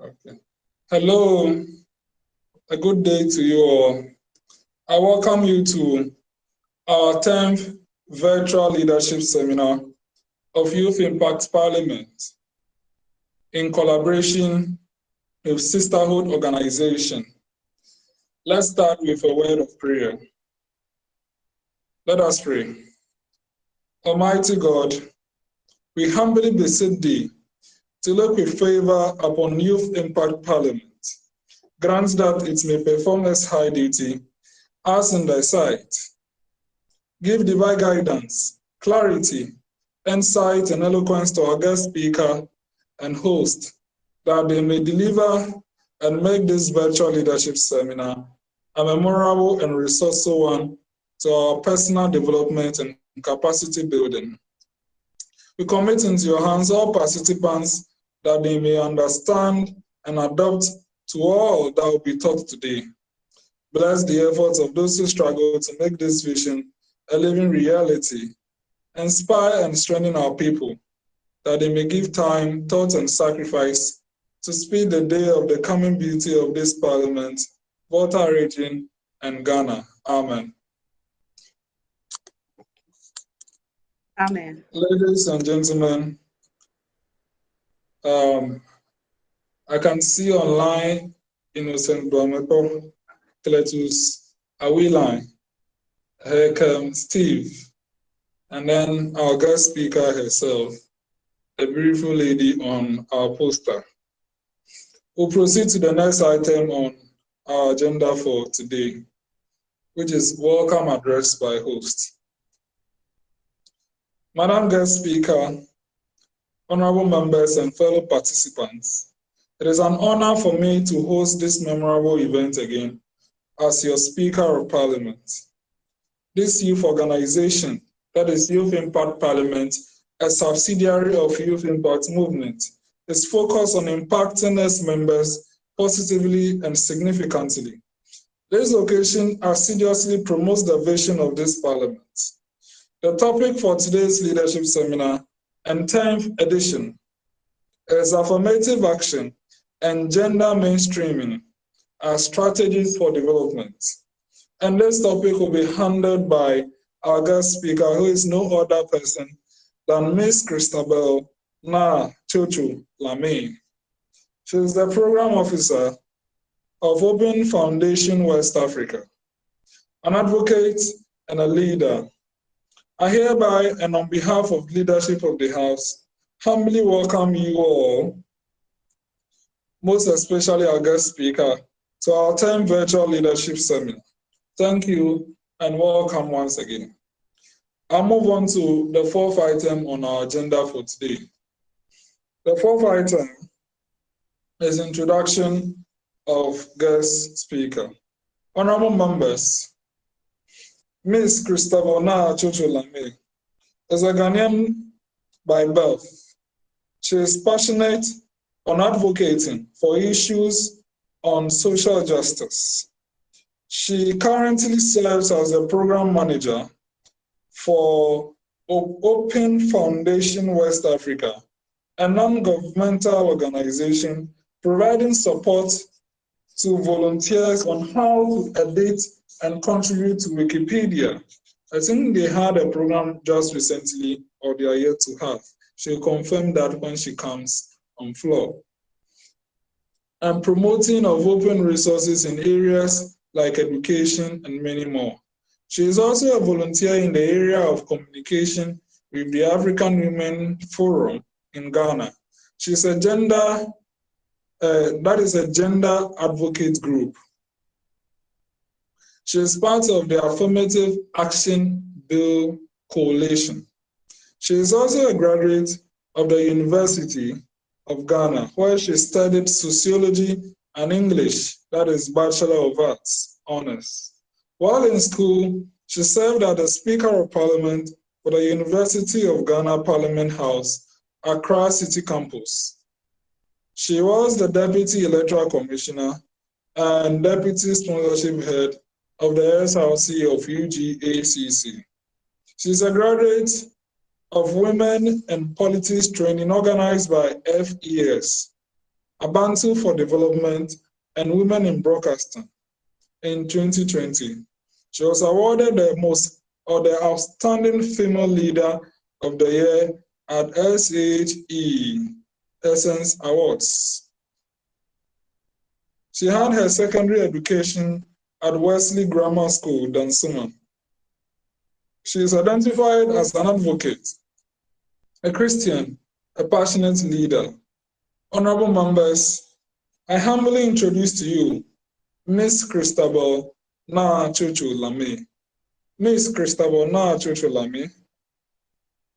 Okay. Hello, a good day to you all. I welcome you to our 10th virtual leadership seminar of Youth Impact Parliament in collaboration with Sisterhood Organization. Let's start with a word of prayer. Let us pray. Almighty God, we humbly beseech thee to look with favor upon Youth Impact Parliament. Grant that it may perform its high duty as in thy sight. Give divine guidance, clarity, insight, and eloquence to our guest speaker and host, that they may deliver and make this virtual leadership seminar a memorable and resourceful one to our personal development and capacity building. We commit into your hands all participants that they may understand and adapt to all that will be taught today. Bless the efforts of those who struggle to make this vision a living reality. Inspire and strengthen our people, that they may give time, thought, and sacrifice to speed the day of the coming beauty of this Parliament, Volta region, and Ghana. Amen. Amen. Ladies and gentlemen, I can see online Innocent Bomepo, Cletus Awiline, Steve, and then our guest speaker herself, a beautiful lady on our poster. We'll proceed to the next item on our agenda for today, which is welcome address by host. Madam Guest Speaker, honorable members and fellow participants, it is an honor for me to host this memorable event again as your Speaker of Parliament. This youth organization, that is Youth Impact Parliament, a subsidiary of Youth Impact Movement, is focused on impacting its members positively and significantly. This occasion assiduously promotes the vision of this Parliament. The topic for today's leadership seminar and 10th edition is affirmative action and gender mainstreaming as strategies for development. And this topic will be handled by our guest speaker, who is no other person than Miss Christabel Naa Tsotsoo Larmie. She is the program officer of Open Foundation West Africa, an advocate and a leader. I hereby, and on behalf of leadership of the House, humbly welcome you all, most especially our guest speaker, to our 10th virtual leadership seminar. Thank you and welcome once again. I'll move on to the fourth item on our agenda for today. The fourth item is introduction of guest speaker. Honorable members, Miss Christabel Naa Tsotsoo Larmie is a Ghanaian by birth. She is passionate on advocating for issues on social justice. She currently serves as a program manager for Open Foundation West Africa, a non-governmental organization providing support to volunteers on how to edit and contribute to Wikipedia. I think they had a program just recently, or they are yet to have. She'll confirm that when she comes on floor. And promoting of open resources in areas like education and many more. She is also a volunteer in the area of communication with the African Women Forum in Ghana. She's a gender advocate group. She is part of the Affirmative Action Bill Coalition. She is also a graduate of the University of Ghana, where she studied sociology and English, that is Bachelor of Arts, honors. While in school, she served as the Speaker of Parliament for the University of Ghana Parliament House, Accra City Campus. She was the Deputy Electoral Commissioner and Deputy Sponsorship Head of the SRC of UGACC. She's a graduate of Women and Politics training organized by FES. Abantu for Development, and Women in Broadcasting in 2020. She was awarded the Outstanding Female Leader of the Year at SHE Essence Awards. She had her secondary education at Wesley Grammar School, Dansuma. She is identified as an advocate, a Christian, a passionate leader. Honorable members, I humbly introduce to you Miss Christabel Naa Tsotsoo Larmie. Miss Christabel Naa Tsotsoo Larmie.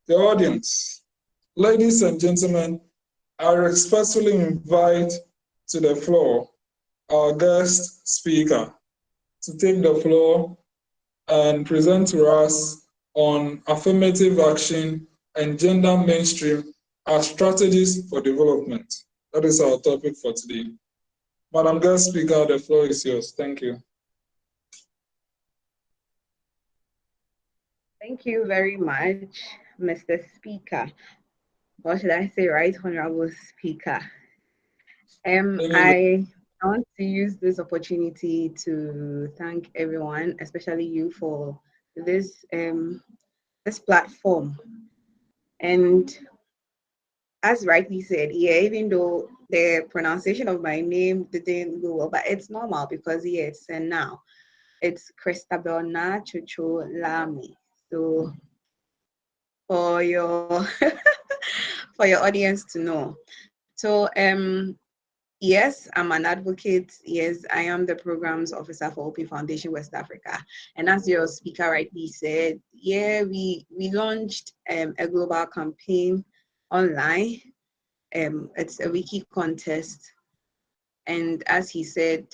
The audience, ladies and gentlemen, I respectfully invite to the floor our guest speaker to take the floor and present to us on affirmative action and gender mainstream as strategies for development. That is our topic for today. Madam Guest Speaker, the floor is yours. Thank you. Thank you very much, Mr. Speaker. Or should I say Right Honorable Speaker? I want to use this opportunity to thank everyone, especially you, for this this platform. And as rightly said, yeah, even though the pronunciation of my name didn't go well, but it's normal because yes, and now it's Christabel Naa Tsotsoo Larmie. So for your for your audience to know. So yes, I'm an advocate. Yes, I am the programs officer for Open Foundation West Africa. And as your speaker rightly said, yeah, we launched a global campaign online. It's a wiki contest. And as he said,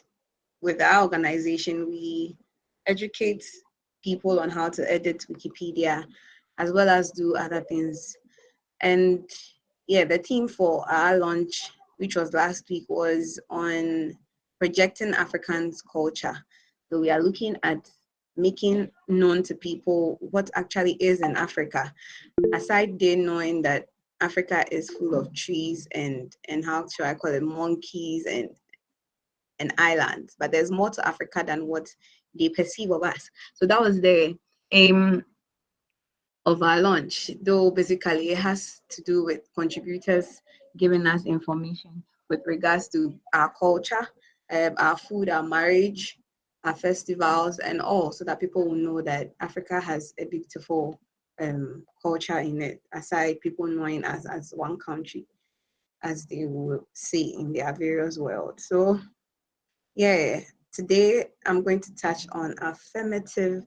with our organization, we educate people on how to edit Wikipedia as well as do other things. And yeah, the theme for our launch, which was last week, was on projecting Africans' culture. So we are looking at making known to people what actually is in Africa, aside they knowing that Africa is full of trees and how should I call it, monkeys and islands, but there's more to Africa than what they perceive of us. So that was the aim of our launch, though basically it has to do with contributors giving us information with regards to our culture, our food, our marriage, our festivals, and all, so that people will know that Africa has a beautiful culture in it, aside people knowing us as one country, as they will say in their various worlds. So, yeah, today I'm going to touch on affirmative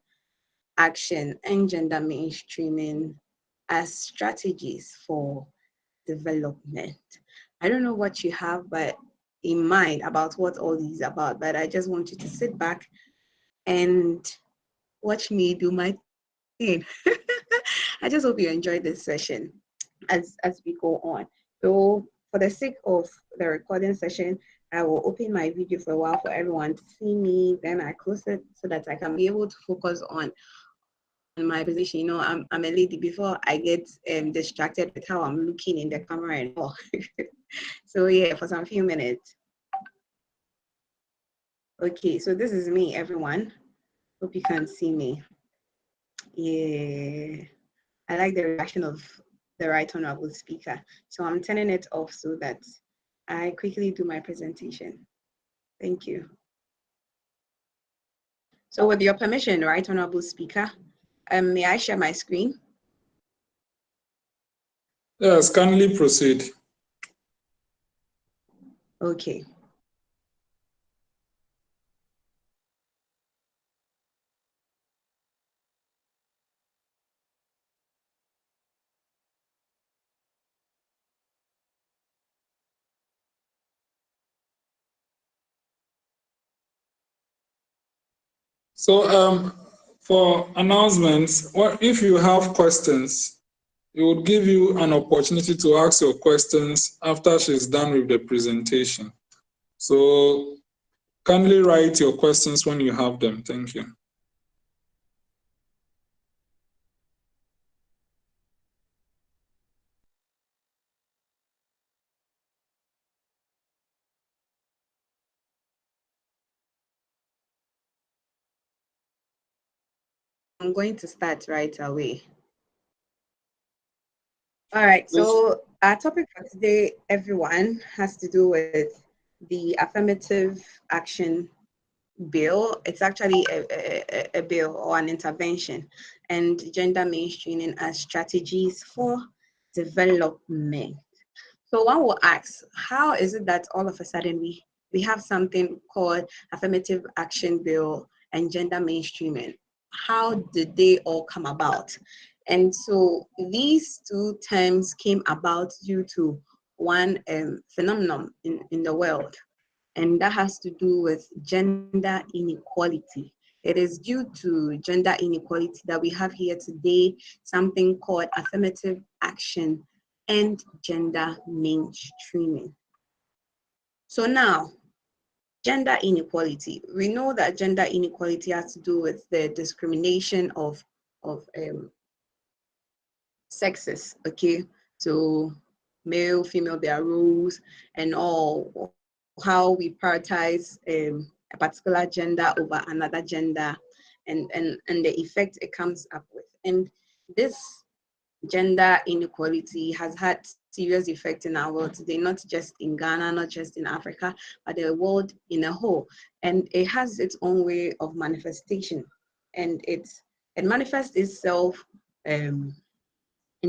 action and gender mainstreaming as strategies for development. I don't know what you have but in mind about what all these are about, but I just want you to sit back and watch me do my thing. I just hope you enjoyed this session as we go on. So for the sake of the recording session, I will open my video for a while for everyone to see me. Then I close it so that I can be able to focus on my position. You know, I'm a lady before I get distracted with how I'm looking in the camera and all. So yeah, for some few minutes. Okay, so this is me, everyone. Hope you can see me. Yeah, I like the reaction of the right honorable speaker. So I'm turning it off so that I quickly do my presentation. Thank you. So with your permission, right honorable speaker, may I share my screen? Yes, kindly proceed. Okay. So for announcements, if you have questions, it would give you an opportunity to ask your questions after she's done with the presentation. So kindly write your questions when you have them. Thank you. going to start right away. All right, Please. so our topic for today, everyone, has to do with the Affirmative Action Bill. It's actually a bill or an intervention, and gender mainstreaming as strategies for development. So one will ask, how is it that all of a sudden we have something called Affirmative Action Bill and gender mainstreaming? How did they all come about? And so these two terms came about due to one phenomenon in the world, and that has to do with gender inequality. It is due to gender inequality that we have here today something called affirmative action and gender mainstreaming. So now, gender inequality. We know that gender inequality has to do with the discrimination of sexes, okay? So male, female, their roles and all, how we prioritize a particular gender over another gender and the effect it comes up with. And this gender inequality has had serious effect in our world today, not just in Ghana, not just in Africa, but the world in a whole. And it has its own way of manifestation. And it manifests itself in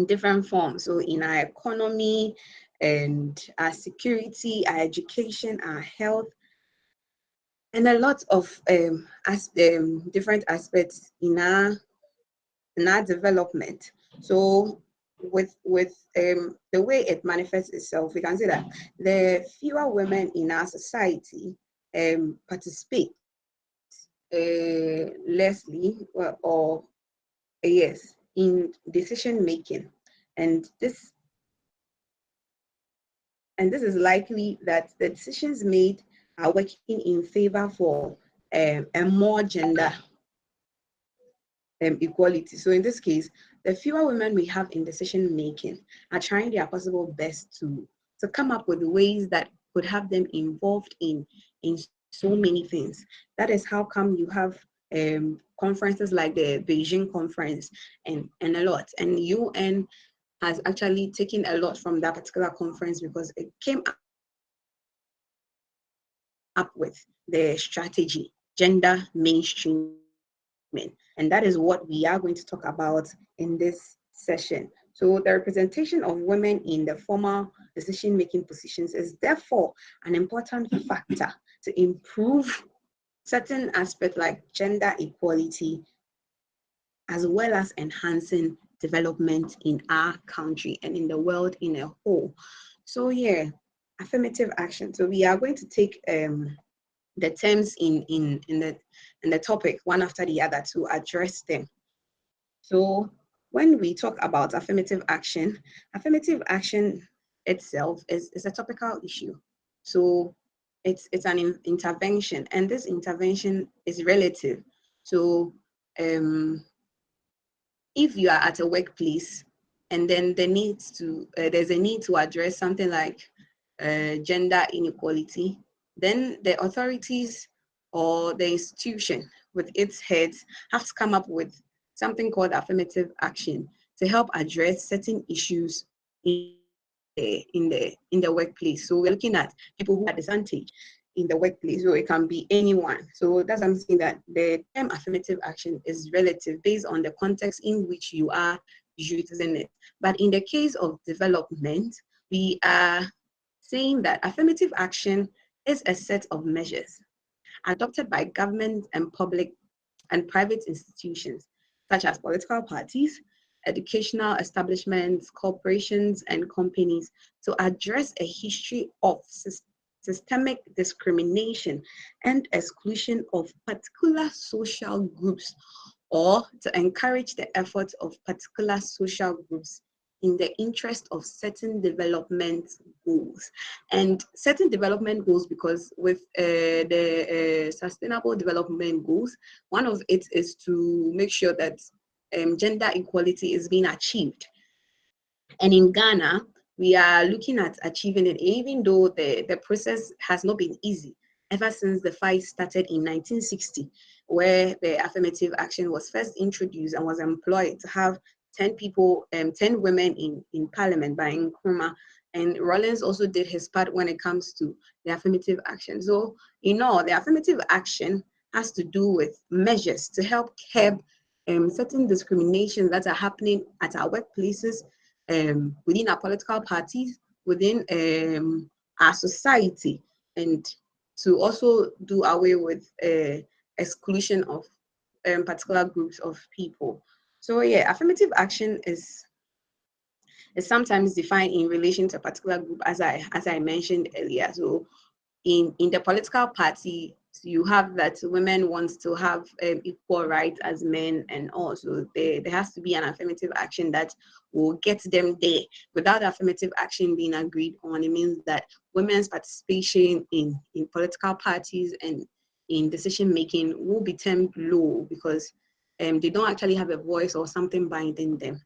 different forms. So in our economy and our security, our education, our health, and a lot of different aspects in our development. So with the way it manifests itself, we can say that the fewer women in our society participate or yes in decision making, and this is likely that the decisions made are working in favor for a more gender equality. So in this case, the fewer women we have in decision making are trying their possible best to come up with ways that could have them involved in so many things. That is how come you have conferences like the Beijing conference and a lot. And UN has actually taken a lot from that particular conference because it came up with the strategy, gender mainstreaming. And that is what we are going to talk about in this session. So the representation of women in the formal decision-making positions is therefore an important factor to improve certain aspects like gender equality, as well as enhancing development in our country and in the world in a whole. So yeah, affirmative action. So we are going to take the terms in the topic one after the other to address them. So when we talk about affirmative action itself is a topical issue. So it's an intervention, and this intervention is relative. So um, if you are at a workplace and then there's a need to address something like gender inequality, then the authorities or the institution with its heads have to come up with something called affirmative action to help address certain issues in the workplace. So we're looking at people who are disadvantaged in the workplace, so it can be anyone. So that's something that the term affirmative action is relative based on the context in which you are using it. But in the case of development, we are saying that affirmative action is a set of measures adopted by government and public and private institutions, such as political parties, educational establishments, corporations, and companies, to address a history of systemic discrimination and exclusion of particular social groups, or to encourage the efforts of particular social groups in the interest of certain development goals. And certain development goals, because with the sustainable development goals, one of it is to make sure that gender equality is being achieved. And in Ghana, we are looking at achieving it, even though the process has not been easy ever since the fight started in 1960, where the affirmative action was first introduced and was employed to have 10 people, 10 women in parliament by Nkrumah. And Rawlings also did his part when it comes to the affirmative action. So, the affirmative action has to do with measures to help curb certain discriminations that are happening at our workplaces, within our political parties, within our society, and to also do away with exclusion of particular groups of people. So yeah, affirmative action is sometimes defined in relation to a particular group, as I mentioned earlier. So in the political party, you have that women want to have equal rights as men, and also there has to be an affirmative action that will get them there. Without affirmative action being agreed on, it means that women's participation in political parties and in decision making will be termed low, because they don't actually have a voice or something binding them.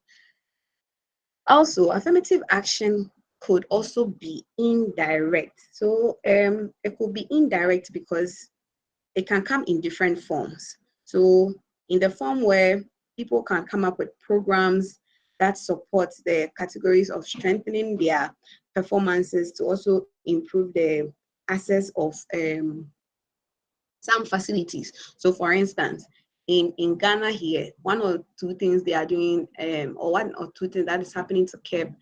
Also, affirmative action could also be indirect. So it could be indirect because it can come in different forms. So in the form where people can come up with programs that support the categories of strengthening their performances to also improve the access of some facilities. So for instance, in Ghana here, one or two things they are doing, or one or two things that is happening to curb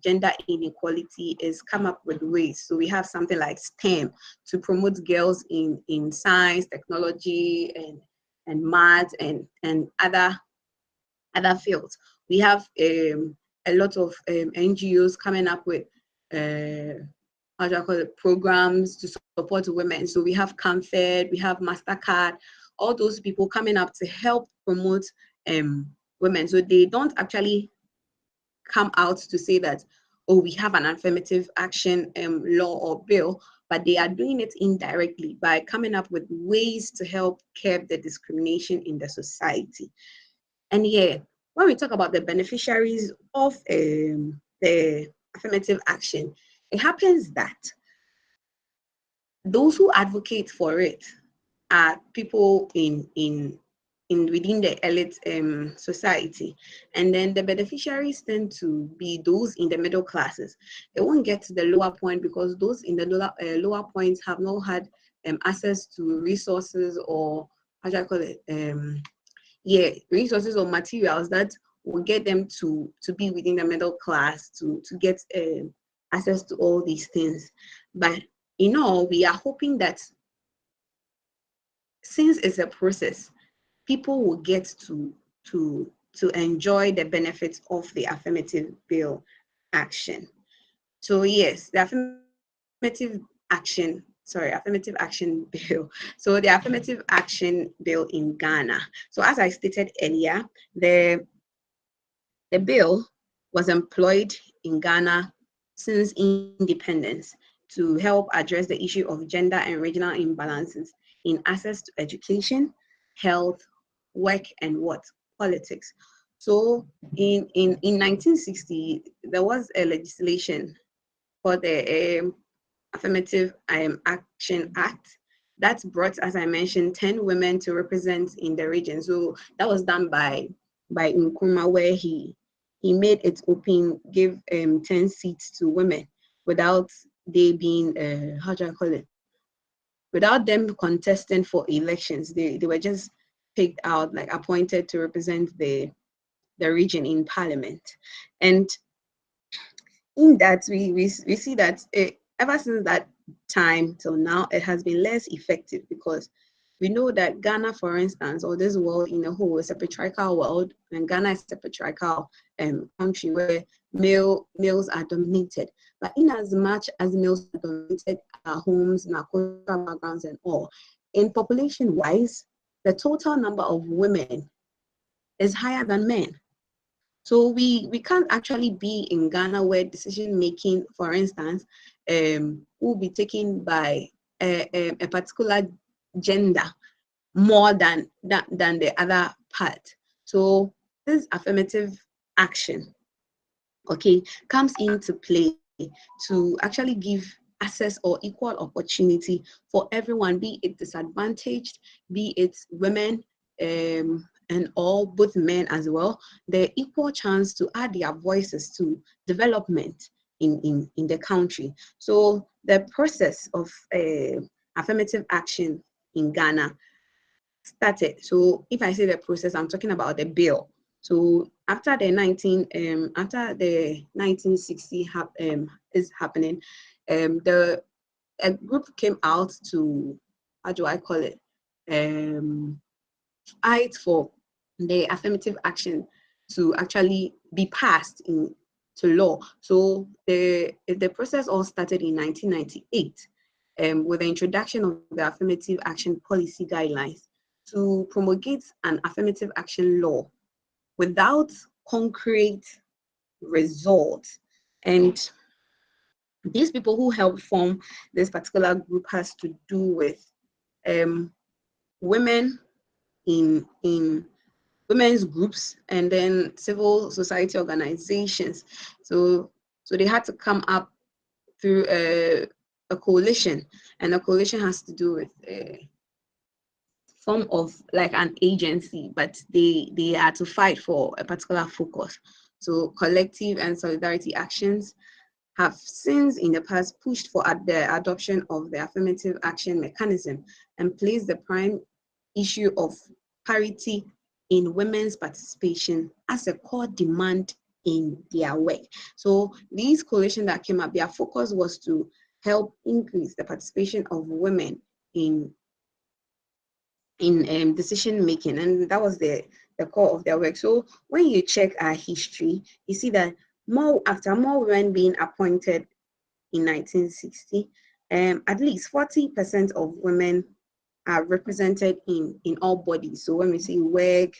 gender inequality is come up with ways. So we have something like STEM to promote girls in science, technology, and math, and other fields. We have a lot of NGOs coming up with how do I call it, programs to support women. So we have Comfort, we have MasterCard, all those people coming up to help promote women. So they don't actually come out to say that, oh, we have an affirmative action law or bill, but they are doing it indirectly by coming up with ways to help curb the discrimination in the society. And yeah, when we talk about the beneficiaries of the affirmative action, it happens that those who advocate for it are people in within the elite society, and then the beneficiaries tend to be those in the middle classes. It won't get to the lower point because those in the lower points have not had access to resources, or how do I call it, resources or materials that will get them to be within the middle class to get access to all these things. But we are hoping that since it's a process, people will get to enjoy the benefits of the affirmative bill action. So yes, the affirmative action bill. So the affirmative action bill in Ghana. So as I stated earlier, the bill was employed in Ghana since independence to help address the issue of gender and regional imbalances in access to education, health, work, and politics. So in 1960, there was a legislation for the Affirmative Action Act that brought, as I mentioned, 10 women to represent in the region. So that was done by Nkrumah, where he made it open, give 10 seats to women without they being how do I call it? Without them contesting for elections. They were just picked out, like appointed to represent the region in parliament. And in that we see that ever since that time till now, it has been less effective, because we know that Ghana, for instance, or this world in a whole, is a patriarchal world, and Ghana is a patriarchal country where males are dominated. But in as much as males are dominated our homes and our cultural backgrounds and all, in population wise, the total number of women is higher than men. So we can't actually be in Ghana where decision making, for instance, will be taken by a particular gender more than the other part. So this affirmative action, okay, comes into play to actually give access or equal opportunity for everyone, be it disadvantaged, be it women, and all, both men as well, the equal chance to add their voices to development in the country. So the process of affirmative action in Ghana started. So if I say the process, I'm talking about the bill. So after the 1960 is happening, the a group came out to, how do I call it, fight for the affirmative action to actually be passed to law. So the process all started in 1998 with the introduction of the affirmative action policy guidelines to promulgate an affirmative action law without concrete results. And these people who helped form this particular group has to do with women in women's groups and then civil society organizations. So they had to come up through a coalition, and the coalition has to do with form of like an agency, but they are to fight for a particular focus. So collective and solidarity actions have since in the past pushed for the adoption of the affirmative action mechanism and placed the prime issue of parity in women's participation as a core demand in their work. So these coalitions that came up, their focus was to help increase the participation of women in decision making, and that was the core of their work. So when you check our history, you see that after more women being appointed in 1960, at least 40% of women are represented in all bodies. So when we say work,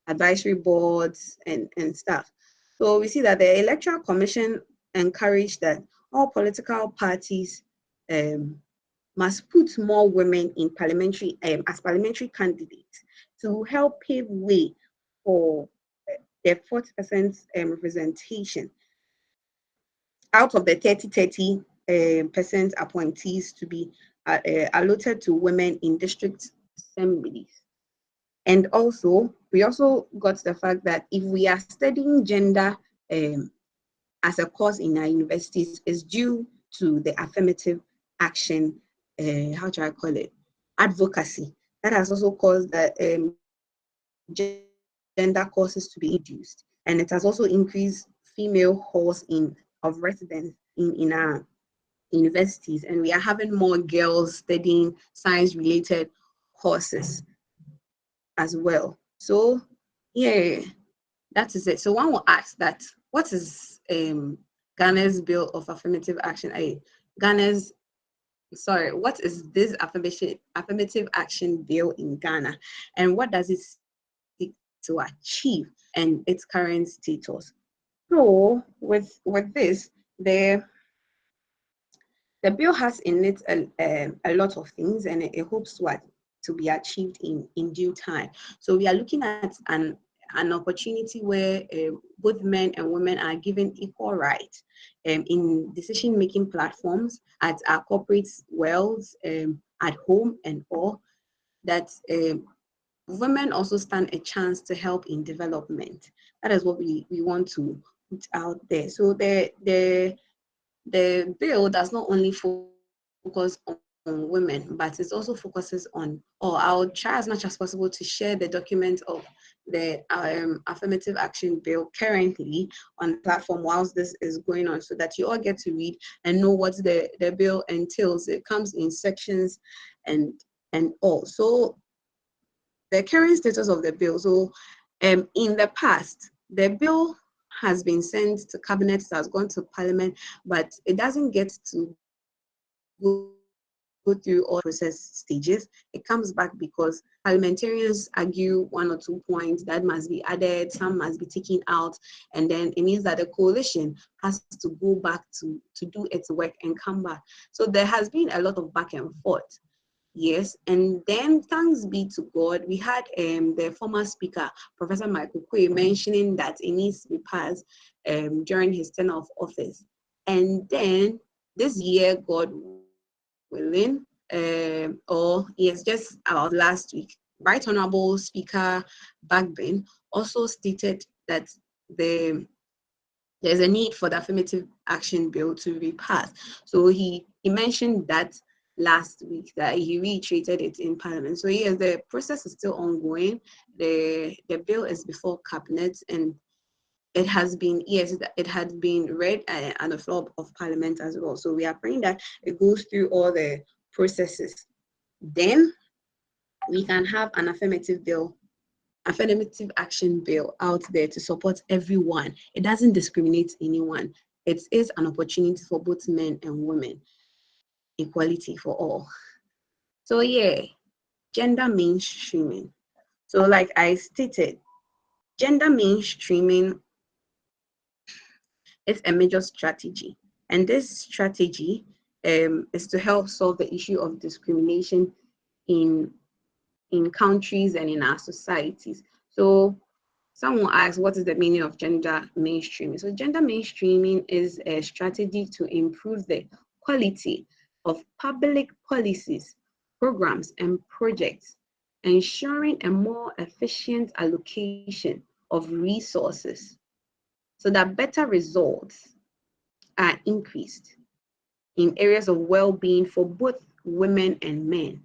advisory boards, and stuff. So we see that the Electoral Commission encouraged that all political parties must put more women in parliamentary as parliamentary candidates to help pave way for the 40% representation out of the 30% appointees to be allotted to women in district assemblies. And also, we also got the fact that if we are studying gender as a course in our universities, is due to the affirmative action, how do I call it, advocacy. That has also caused that gender courses to be introduced. And it has also increased female halls of residence in our universities. And we are having more girls studying science-related courses as well. So yeah, that is it. So one will ask that, what is Ghana's bill of affirmative action? What is this affirmative action bill in Ghana, and what does it seek to achieve, and its current status? So with this, the bill has in it a lot of things, and it hopes to be achieved in due time. So we are looking at an opportunity where both men and women are given equal rights in decision-making platforms at our corporate worlds, at home and all, that women also stand a chance to help in development. That is what we want to put out there. So the bill does not only focus on women, but it also focuses on, or I'll try as much as possible to share the document of the affirmative action bill currently on the platform whilst this is going on, so that you all get to read and know what the bill entails. It comes in sections and all. So the current status of the bill. So in the past, the bill has been sent to cabinet, has gone to parliament, but it doesn't get to go through all process stages. It comes back because parliamentarians argue one or two points that must be added, some must be taken out, and then it means that the coalition has to go back to do its work and come back. So there has been a lot of back and forth. Yes, and then thanks be to God, we had the former speaker, Professor Michael Kwe, mentioning that it needs to be passed during his tenure of office. And then this year, God willing, or yes, just about last week, Right Honorable Speaker Bagbin also stated that there's a need for the affirmative action bill to be passed. So he mentioned that last week, that he reiterated it in Parliament. So yes, the process is still ongoing. The bill is before cabinet, and it has been, yes, it had been read on the floor of Parliament as well. So we are praying that it goes through all the processes. Then we can have an affirmative action bill out there to support everyone. It doesn't discriminate anyone. It is an opportunity for both men and women, equality for all. So yeah, gender mainstreaming. So like I stated, gender mainstreaming is a major strategy. And this strategy is to help solve the issue of discrimination in countries and in our societies. So someone asked, what is the meaning of gender mainstreaming? So gender mainstreaming is a strategy to improve the quality of public policies, programs, and projects, ensuring a more efficient allocation of resources so that better results are increased in areas of well-being for both women and men,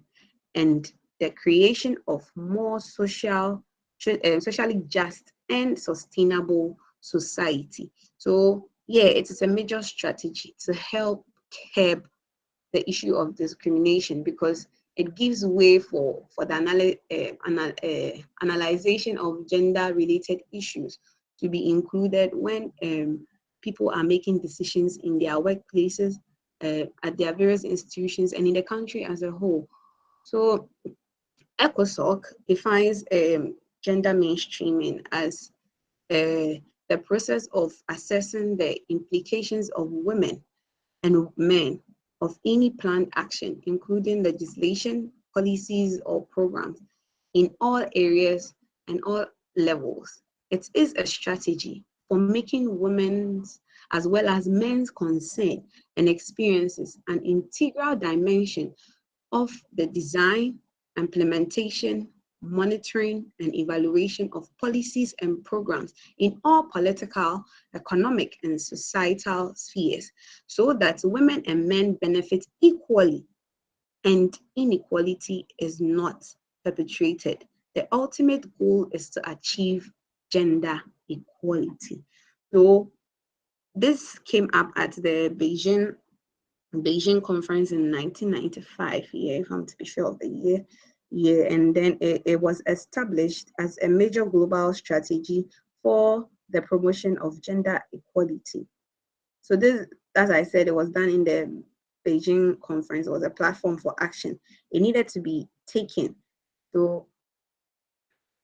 and the creation of more socially just and sustainable society. So yeah, it is a major strategy to help curb the issue of discrimination, because it gives way for the analyzation of gender related issues to be included when people are making decisions in their workplaces, at their various institutions, and in the country as a whole. So ECOSOC defines gender mainstreaming as the process of assessing the implications of women and men of any planned action, including legislation, policies, or programs in all areas and all levels. It is a strategy for making women's as well as men's concern and experiences an integral dimension of the design, implementation, monitoring, and evaluation of policies and programs in all political, economic, and societal spheres, so that women and men benefit equally and inequality is not perpetrated. The ultimate goal is to achieve gender equality. So this came up at the Beijing conference in 1995, yeah, if I'm to be sure of the year. Yeah, and then it was established as a major global strategy for the promotion of gender equality. So this, as I said, it was done in the Beijing conference. It was a platform for action. It needed to be taken. So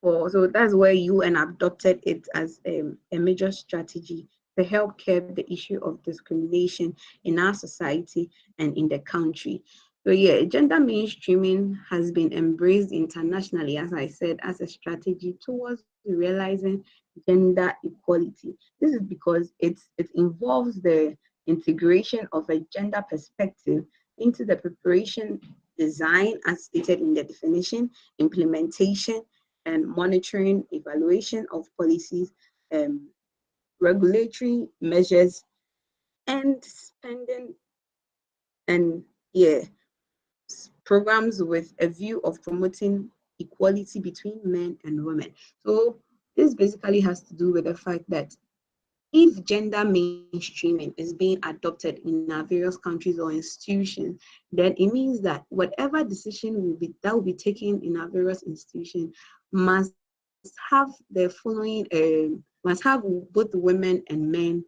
so that's where UN adopted it as a major strategy to help curb the issue of discrimination in our society and in the country. So yeah, gender mainstreaming has been embraced internationally, as I said, as a strategy towards realizing gender equality. This is because it involves the integration of a gender perspective into the preparation, design, as stated in the definition, implementation, and monitoring, evaluation of policies, um, regulatory measures, and spending, and yeah, programs with a view of promoting equality between men and women. So this basically has to do with the fact that if gender mainstreaming is being adopted in our various countries or institutions, then it means that whatever decision that will be taken in our various institutions must have the following, must have both women and men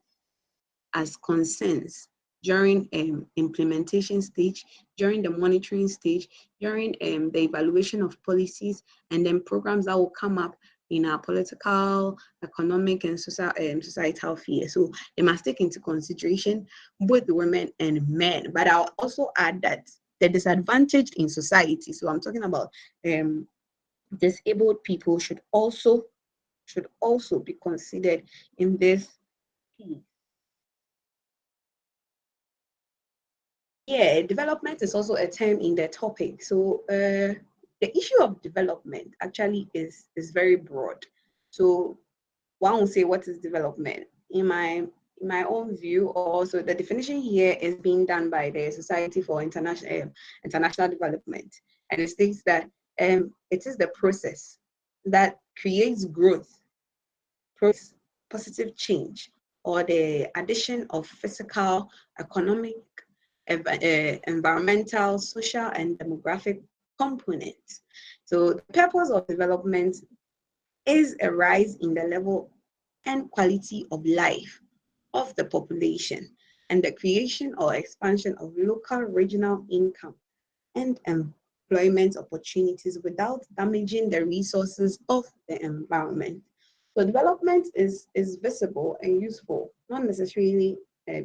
as concerns during implementation stage, during the monitoring stage, during the evaluation of policies, and then programs that will come up in our political, economic, and societal sphere. So they must take into consideration both the women and men. But I'll also add that the disadvantaged in society, so I'm talking about disabled people, should also be considered in this piece. Yeah, development is also a term in the topic. So the issue of development actually is very broad. So one will say, what is development? In my own view, or also the definition here is being done by the Society for International Development, and it states that it is the process that creates growth, positive change, or the addition of physical, economic, environmental, social, and demographic components. So the purpose of development is a rise in the level and quality of life of the population and the creation or expansion of local regional income and employment opportunities without damaging the resources of the environment. So development is visible and useful, not necessarily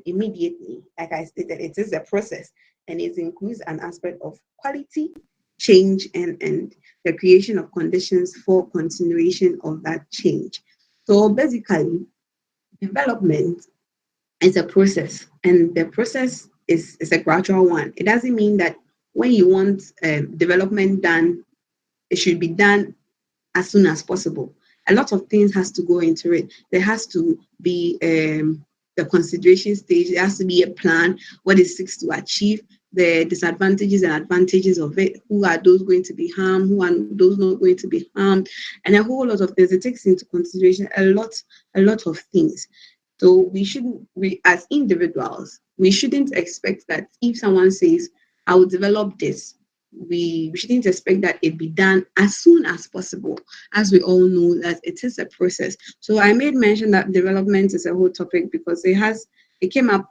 immediately. Like I stated, it is a process and it includes an aspect of quality, change, and the creation of conditions for continuation of that change. So basically, development is a process, and the process is a gradual one. It doesn't mean that when you want development done, it should be done as soon as possible. A lot of things has to go into it. There has to be the consideration stage. There has to be a plan, what it seeks to achieve, the disadvantages and advantages of it. Who are those going to be harmed? Who are those not going to be harmed? And a whole lot of things. It takes into consideration a lot of things. So we as individuals, we shouldn't expect that if someone says, I will develop this, we shouldn't expect that it be done as soon as possible, as we all know that it is a process. So I made mention that development is a whole topic because it came up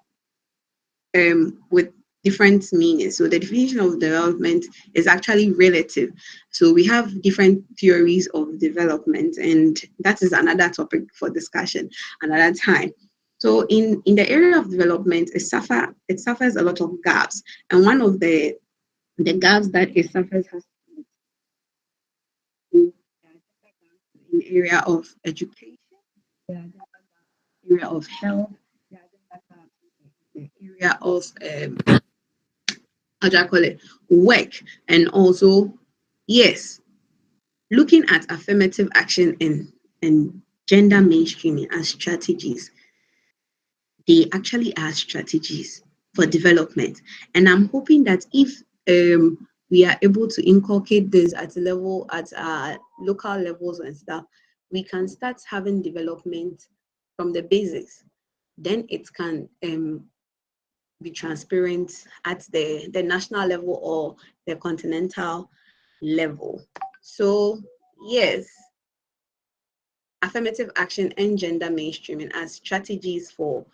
with different meanings. So the definition of development is actually relative. So we have different theories of development, and that is another topic for discussion another time. So in the area of development, it suffers a lot of gaps, and one of the gaps that it suffers has to do in area of education, the area of health, the area of how do I call it, work, and also yes, looking at affirmative action and gender mainstreaming as strategies. They actually are strategies for development, and I'm hoping that if we are able to inculcate this at our local levels and stuff, we can start having development from the basics. Then it can be transparent at the national level or the continental level. So, yes, affirmative action and gender mainstreaming as strategies for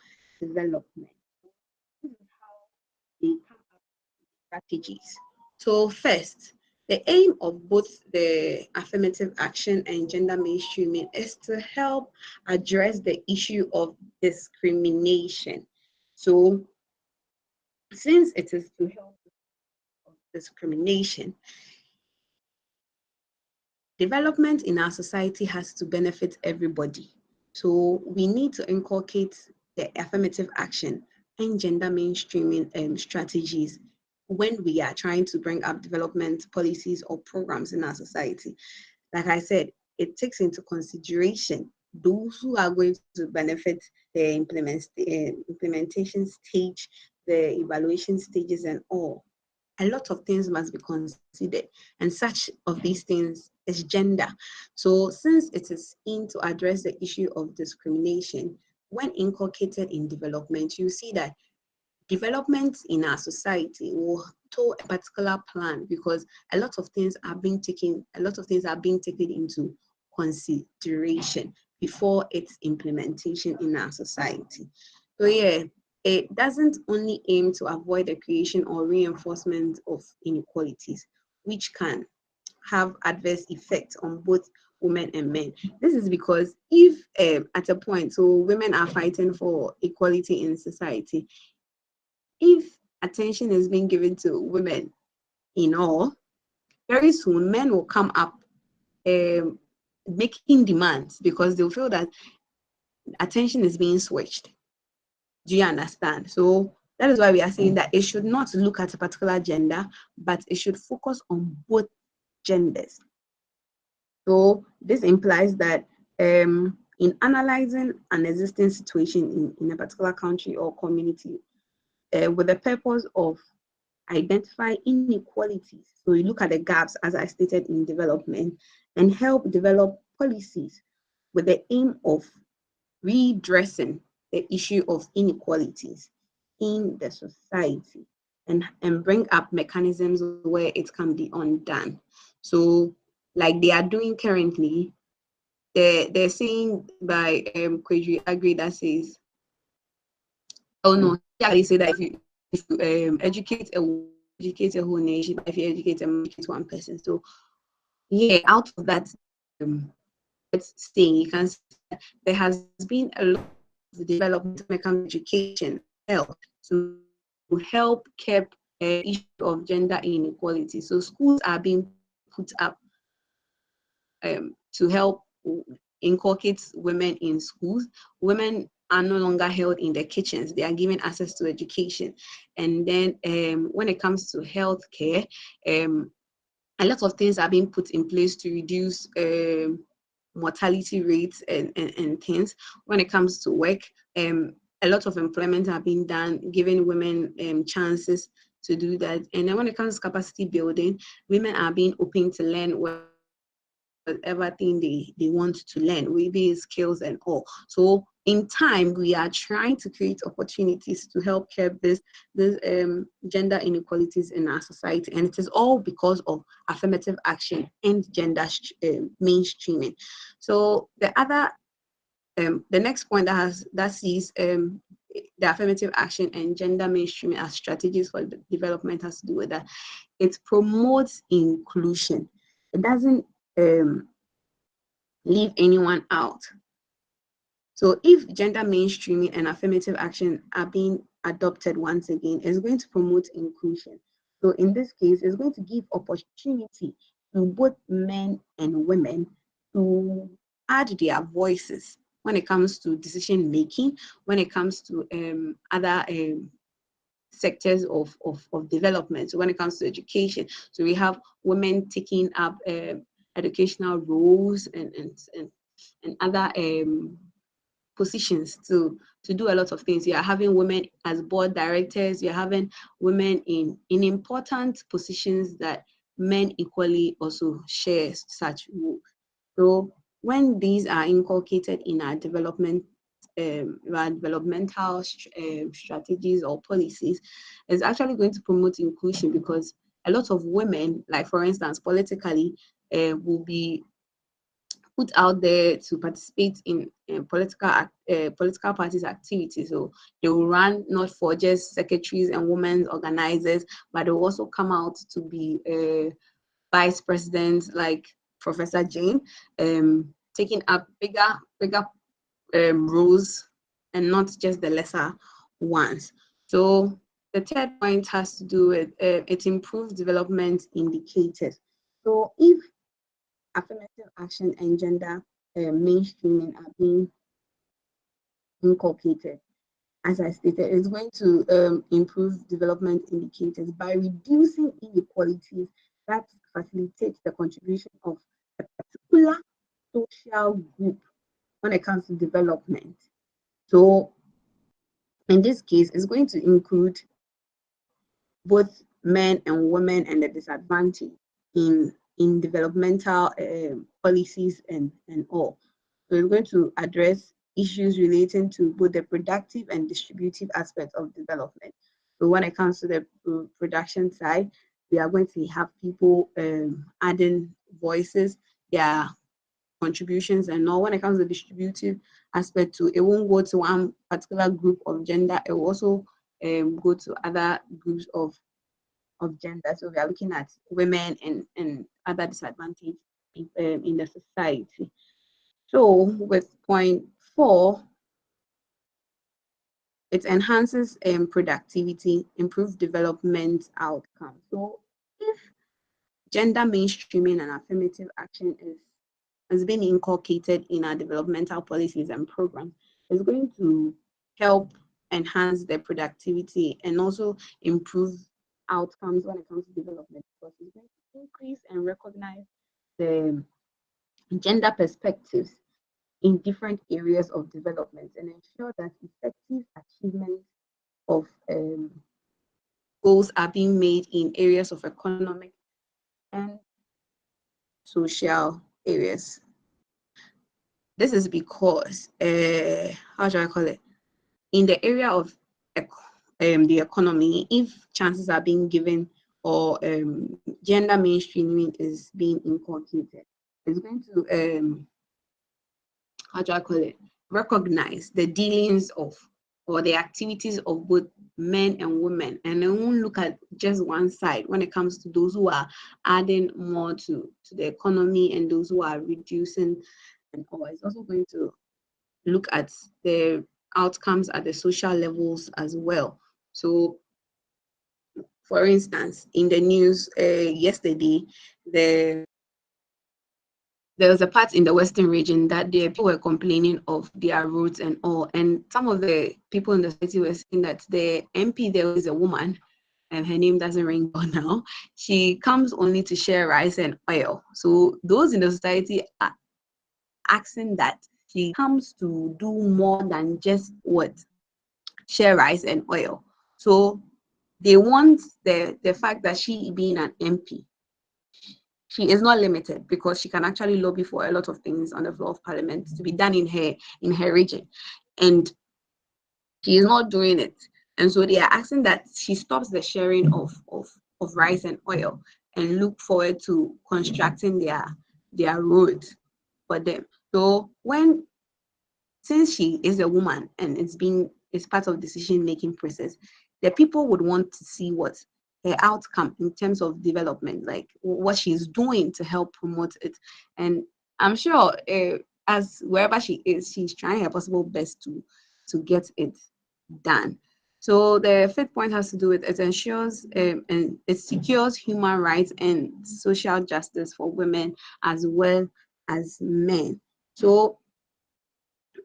development. They come up with strategies. So, first, the aim of both the affirmative action and gender mainstreaming is to help address the issue of discrimination. So, since it is to help with discrimination, development in our society has to benefit everybody. So we need to inculcate the affirmative action and gender mainstreaming strategies when we are trying to bring up development policies or programs in our society. Like I said, it takes into consideration those who are going to benefit the implementation stage, the evaluation stages, and all. A lot of things must be considered, and such of these things is gender. So since it is in to address the issue of discrimination, when inculcated in development, you see that development in our society will to a particular plan, because a lot of things are being taken into consideration before its implementation in our society. So yeah, it doesn't only aim to avoid the creation or reinforcement of inequalities, which can have adverse effects on both women and men. This is because if at a point, so women are fighting for equality in society, if attention is being given to women in all, very soon men will come up um, making demands because they'll feel that attention is being switched. Do you understand? So That is why we are saying that it should not look at a particular gender, but it should focus on both genders. So this implies that in analyzing an existing situation in a particular country or community, with the purpose of identify inequalities. So you look at the gaps, as I stated, in development, and help develop policies with the aim of redressing the issue of inequalities in the society, and bring up mechanisms where it can be undone. So like they are doing currently, they're saying by Kweju Agri that says, oh no, he actually say that if you educate a whole nation, but if you educate one person. So yeah, out of that let's saying, you can see that there has been a lot of development when it comes to education, health, to help curb issue of gender inequality. So schools are being put up to help inculcate women in schools. Women are no longer held in the kitchens. They are given access to education. And then when it comes to healthcare, a lot of things are being put in place to reduce mortality rates and things. When it comes to work, a lot of employment are being done, giving women chances to do that. And then when it comes to capacity building, women are being open to learn whatever thing they want to learn, maybe skills and all. So in time, we are trying to create opportunities to help curb this gender inequalities in our society, and it is all because of affirmative action and gender mainstreaming. So the next point that sees the affirmative action and gender mainstreaming as strategies for development has to do with that. It promotes inclusion. It doesn't leave anyone out. So if gender mainstreaming and affirmative action are being adopted once again, it's going to promote inclusion. So in this case, it's going to give opportunity to both men and women to add their voices when it comes to decision making, when it comes to other sectors of development. So when it comes to education, so we have women taking up educational roles and other positions to do a lot of things. You're having women as board directors, you're having women in important positions that men equally also share such roles. So when these are inculcated in our developmental strategies or policies, it's actually going to promote inclusion, because a lot of women, like for instance, politically, will be put out there to participate in political parties activities. So they will run not for just secretaries and women's organizers, but they will also come out to be vice presidents like Professor Jane, taking up bigger roles and not just the lesser ones. So the third point has to do with it improves development indicators. So if affirmative action and gender mainstreaming are being inculcated, as I stated, it's going to improve development indicators by reducing inequalities that facilitates the contribution of a particular social group when it comes to development. So in this case, it's going to include both men and women and the disadvantaged in developmental policies and all. So it's going to address issues relating to both the productive and distributive aspects of development. So when it comes to the production side, we are going to have people adding voices, their contributions and all. When it comes to the distributive aspect too, it won't go to one particular group of gender, it will also go to other groups of gender. So we are looking at women and other disadvantaged in the society. So with point 4, it enhances productivity, improve development outcomes. So if gender mainstreaming and affirmative action has been inculcated in our developmental policies and programs, it's going to help enhance their productivity and also improve outcomes when it comes to development, because it's going to increase and recognize the gender perspectives in different areas of development and ensure that effective achievement of goals are being made in areas of economic and social areas. This is because, how do I call it? In the area of the economy, if chances are being given or gender mainstreaming is being inculcated, it's going to, how do I call it? Recognize the dealings of or the activities of both men and women, and it won't look at just one side when it comes to those who are adding more to the economy and those who are reducing and all. It's also going to look at the outcomes at the social levels as well. So, for instance, in the news yesterday, there was a part in the Western region that the people were complaining of their roads and all. And some of the people in the city were saying that the MP there is a woman, and her name doesn't ring bell now. She comes only to share rice and oil. So those in the society are asking that she comes to do more than just what? Share rice and oil. So they want the fact that she being an MP, she is not limited because she can actually lobby for a lot of things on the floor of parliament to be done in her region, and she is not doing it. And so they are asking that she stops the sharing of rice and oil and look forward to constructing their road for them. So since she is a woman and it's part of decision making process, the people would want to see what her outcome in terms of development, like what she's doing to help promote it. And I'm sure as wherever she is, she's trying her possible best to get it done. So the fifth point has to do with it ensures and it secures human rights and social justice for women as well as men. So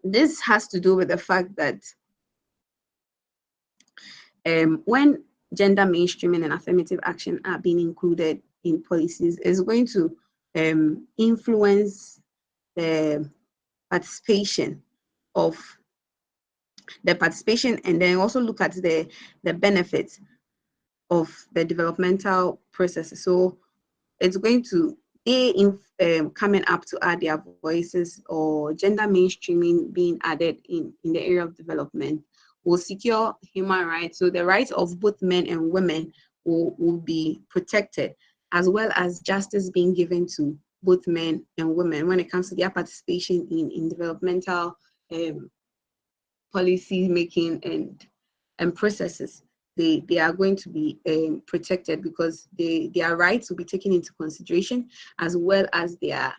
this has to do with the fact that when gender mainstreaming and affirmative action are being included in policies, is going to influence the participation of and then also look at the benefits of the developmental processes. So it's going to coming up to add their voices or gender mainstreaming being added in the area of development will secure human rights. So the rights of both men and women will be protected, as well as justice being given to both men and women when it comes to their participation in developmental policy making and processes. They are going to be protected because their rights will be taken into consideration, as well as their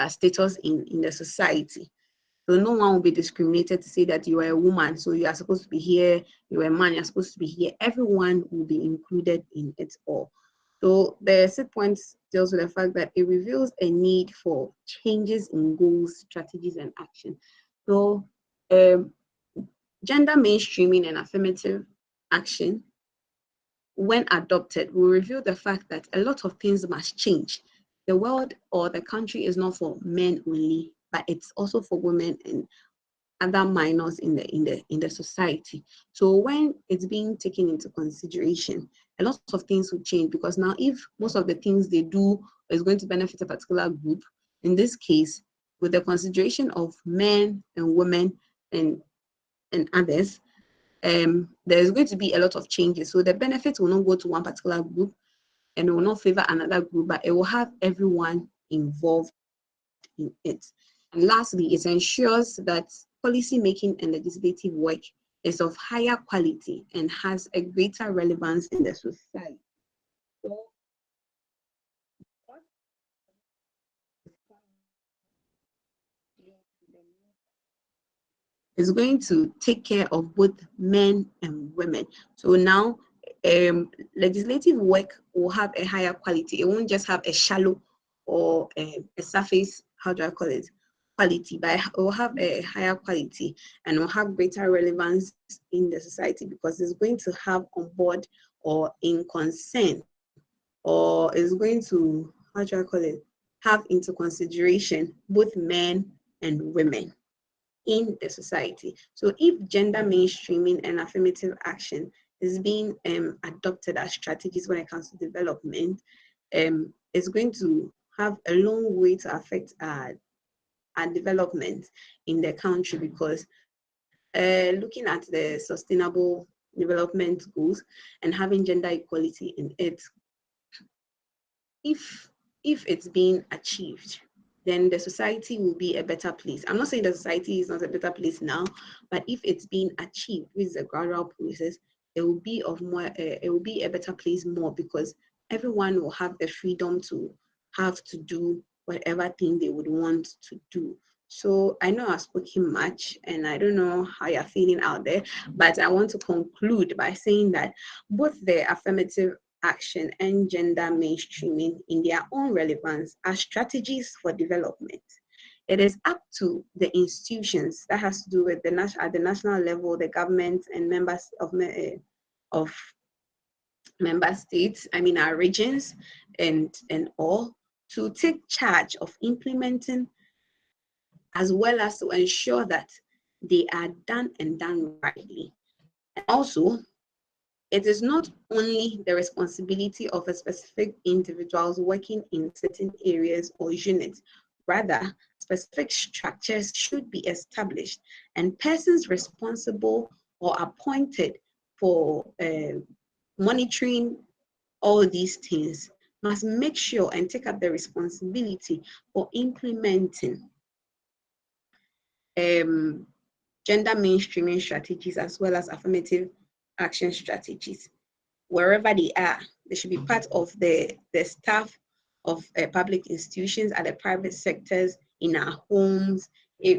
status in the society. So no one will be discriminated to say that you are a woman, so you are supposed to be here, you are a man, you're supposed to be here. Everyone will be included in it all. So the sixth point deals with the fact that it reveals a need for changes in goals, strategies, and action. So gender mainstreaming and affirmative action, when adopted, will reveal the fact that a lot of things must change. The world or the country is not for men only, but it's also for women and other minors in the society. So when it's being taken into consideration, a lot of things will change, because now if most of the things they do is going to benefit a particular group, in this case, with the consideration of men and women and others, there's going to be a lot of changes. So the benefits will not go to one particular group and it will not favor another group, but it will have everyone involved in it. And lastly, it ensures that policy making and legislative work is of higher quality and has a greater relevance in the society. So, is going to take care of both men and women. So now legislative work will have a higher quality. It won't just have a shallow or a surface, how do I call it, quality, but it will have a higher quality and will have greater relevance in the society because it's going to have on board or in concern, or is going to, how do I call it, have into consideration both men and women in the society. So if gender mainstreaming and affirmative action is being adopted as strategies when it comes to development, it's going to have a long way to affect our development in the country, because looking at the sustainable development goals and having gender equality in it, if it's being achieved, then the society will be a better place. I'm not saying the society is not a better place now, but if it's being achieved with a gradual process, it will be of more. It will be a better place more, because everyone will have the freedom to have to do whatever thing they would want to do. So I know I've spoken much, and I don't know how you're feeling out there, but I want to conclude by saying that both the affirmative action and gender mainstreaming in their own relevance are strategies for development. It is up to the institutions that has to do with at the national level, the government and members of member states, I mean our regions and all, to take charge of implementing, as well as to ensure that they are done and done rightly. And also, it is not only the responsibility of a specific individuals working in certain areas or units. Rather, specific structures should be established, and persons responsible or appointed for monitoring all these things must make sure and take up the responsibility for implementing gender mainstreaming strategies as well as affirmative action strategies. Wherever they are, they should be part of the staff of public institutions, at the private sectors, in our homes,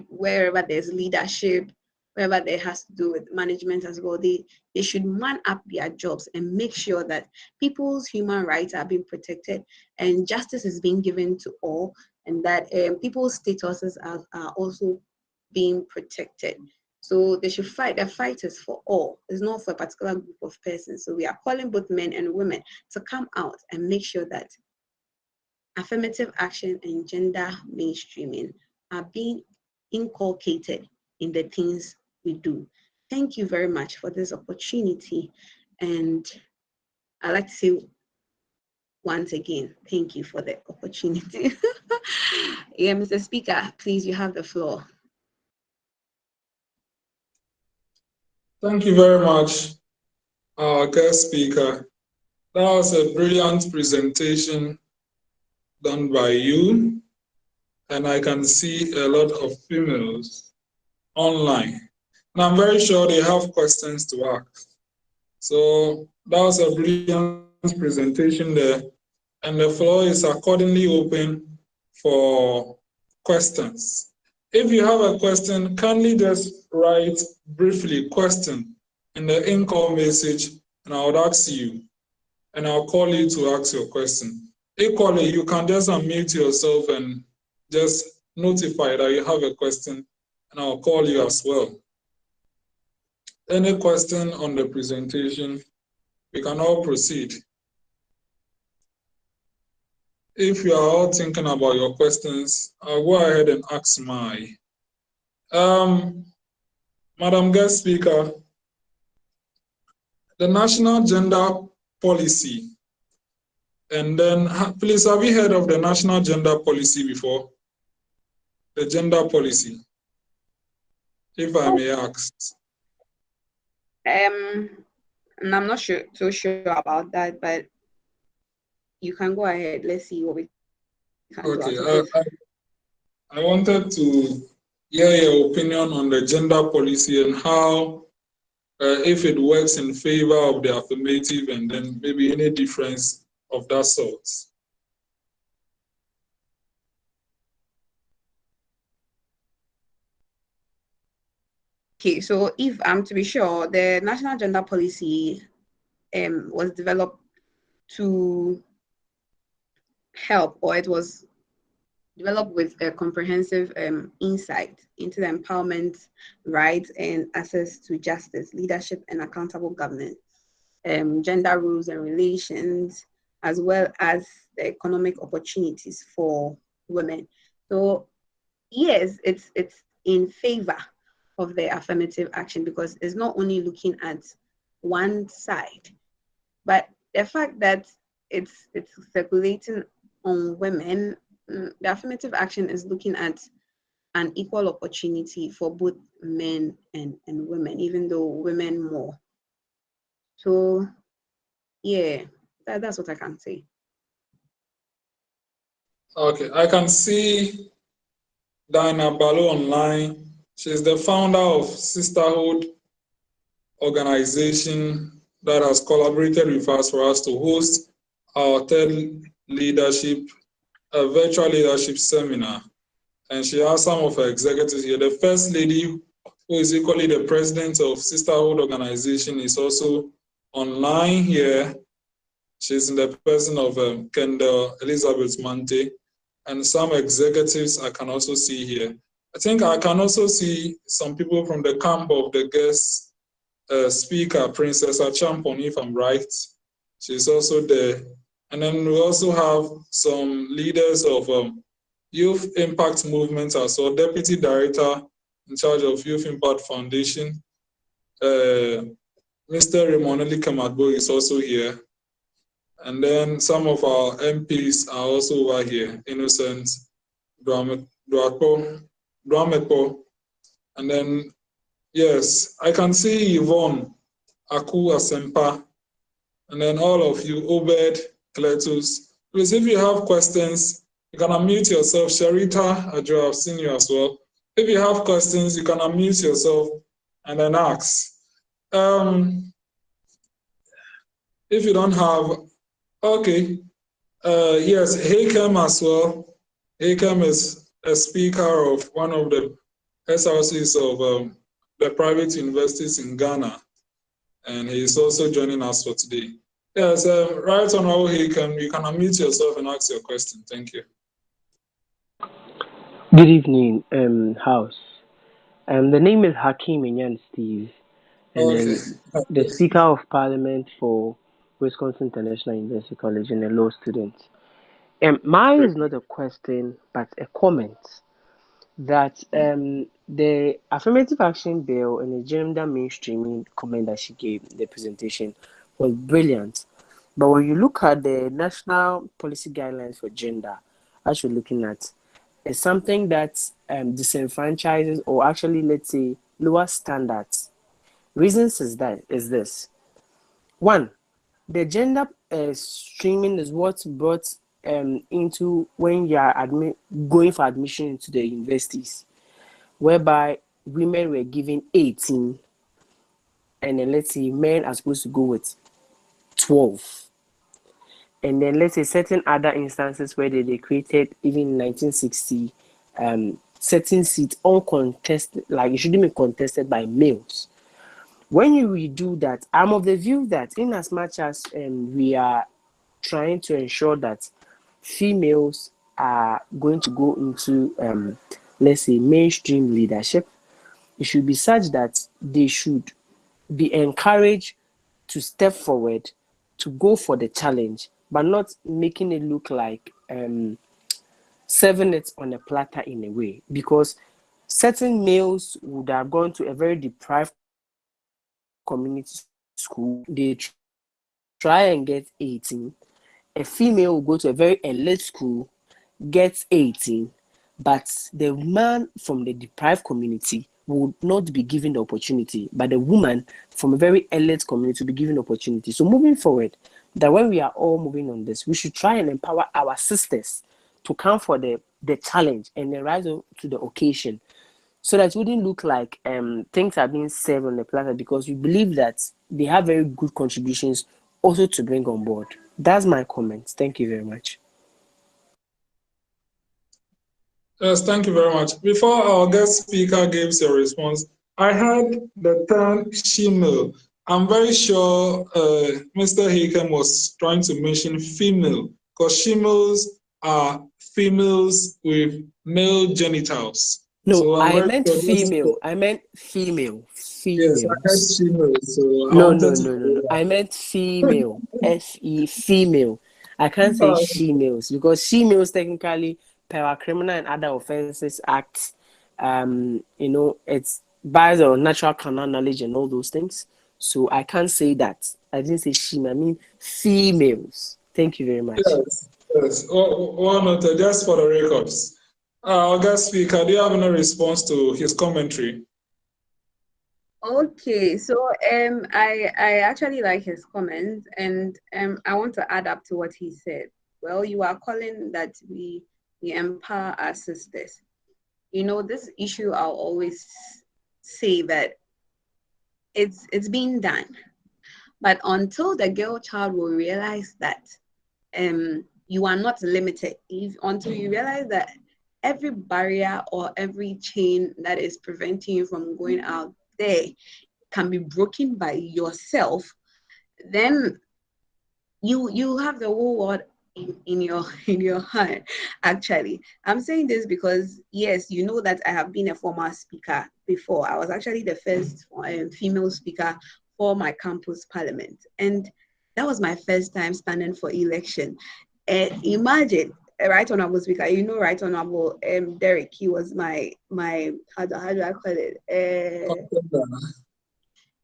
wherever there's leadership, wherever there has to do with management as well. They should man up their jobs and make sure that people's human rights are being protected and justice is being given to all, and that people's statuses are also being protected. So they should fight. The fight is for all. It's not for a particular group of persons. So we are calling both men and women to come out and make sure that affirmative action and gender mainstreaming are being inculcated in the things we do. Thank you very much for this opportunity. And I'd like to say once again, thank you for the opportunity. Yeah, Mr. Speaker, please, you have the floor. Thank you very much, our guest speaker. That was a brilliant presentation done by you, and I can see a lot of females online. And I'm very sure they have questions to ask. So that was a brilliant presentation there. And the floor is accordingly open for questions. If you have a question, kindly just write briefly question in the in-call message, and I would ask you, and I'll call you to ask your question. Equally, you can just unmute yourself and just notify that you have a question, and I'll call you as well. Any question on the presentation, we can all proceed. If you are all thinking about your questions, I'll go ahead and ask my. Madam Guest Speaker, the National Gender Policy, and then please, have you heard of the National Gender Policy before? The gender policy, if I may ask. And I'm not so sure about that, but you can go ahead. Let's see what we can do. Okay, I wanted to hear your opinion on the gender policy and how, if it works in favor of the affirmative, and then maybe any difference of that sort. Okay, so if I'm to be sure, the National Gender Policy was developed to help, or it was developed with a comprehensive insight into the empowerment, rights, and access to justice, leadership, and accountable governance, gender rules and relations, as well as the economic opportunities for women. So yes, it's in favor of the affirmative action because it's not only looking at one side, but the fact that it's circulating on women, the affirmative action is looking at an equal opportunity for both men and women, even though women more. So yeah, that's what I can say. Okay, I can see Diana Balo online. She's the founder of Sisterhood Organization that has collaborated with us for us to host our third leadership, a virtual leadership seminar. And she has some of her executives here. The first lady, who is equally the president of Sisterhood Organization, is also online here. She's in the person of Kendall Elizabeth Mante, and some executives I can also see here. I think I can also see some people from the camp of the guest speaker, Princess Achampon, if I'm right. She's also there. And then we also have some leaders of Youth Impact Movement as well. Deputy Director in charge of Youth Impact Foundation, Mr. Ramoneli Kamadbo is also here. And then some of our MPs are also over here. Innocent, Duamepo. And then, yes, I can see Yvonne, Aku Asempa, and then all of you, Obed, Cletus. Please, if you have questions, you can unmute yourself. Sharita, Adjo, I've seen you as well. If you have questions, you can unmute yourself and then ask. If you don't have, okay. Yes, Hakem as well. Hakem is a speaker of one of the SRCs of the private universities in Ghana, and he is also joining us for today. Yes, right on how Hakem, you can unmute yourself and ask your question. Thank you. Good evening, House. The name is Hakeem Enyan Steve, and Okay. then the Speaker of Parliament for Wisconsin International University College and a law student. Mine is not a question, but a comment that the affirmative action bill and the gender mainstreaming comment that she gave in the presentation was brilliant. But when you look at the national policy guidelines for gender, as you're looking at, it's something that disenfranchises or actually, let's say, lower standards. Reasons is this. One, the gender streaming is what brought into when you are going for admission into the universities, whereby women were given 18, and then let's say men are supposed to go with 12. And then let's say certain other instances where they created, even in 1960, certain seats uncontested, like it shouldn't be contested by males. When you redo that, I'm of the view that in as much as we are trying to ensure that females are going to go into, let's say, mainstream leadership, it should be such that they should be encouraged to step forward, to go for the challenge, but not making it look like serving it on a platter in a way. Because certain males would have gone to a very deprived community school, they try and get 18. A female will go to a very elite school, gets 18, but the man from the deprived community would not be given the opportunity, but the woman from a very elite community will be given opportunity. So moving forward, that when we are all moving on this, we should try and empower our sisters to come for the challenge and then rise to the occasion, so that it wouldn't look like things are being served on the platter, because we believe that they have very good contributions also to bring on board. That's my comments. Thank you very much. Yes, thank you very much. Before our guest speaker gives a response, I heard the term shemale. I'm very sure Mr. Hakem was trying to mention female, because shemales are females with male genitals. No, So I'm I very meant sure this. female. I meant female. Yes, I heard Females. females, so I No, no, wanted to no, no, no. know I meant female. F-E, female. I can't say that. she-males because she-males technically per criminal and other offences act. It's based on natural carnal knowledge and all those things. So I can't say that. I didn't say she. I mean females. Thank you very much. Yes, yes. One noted, just for the records. Our guest speaker, do you have any response to his commentary? Okay, so I actually like his comments, and I want to add up to what he said. Well, you are calling that we empower our sisters. You know, this issue I'll always say that it's being done, but until the girl child will realize that you are not limited, if until you realize that every barrier or every chain that is preventing you from going out there can be broken by yourself, then you have the whole world in your in your hand. Actually, I'm saying this because yes, you know that I have been a former speaker before. I was actually the first female speaker for my campus parliament, and that was my first time standing for election. And imagine, right honorable speaker, you know, right honorable Derek, he was my how do I call it,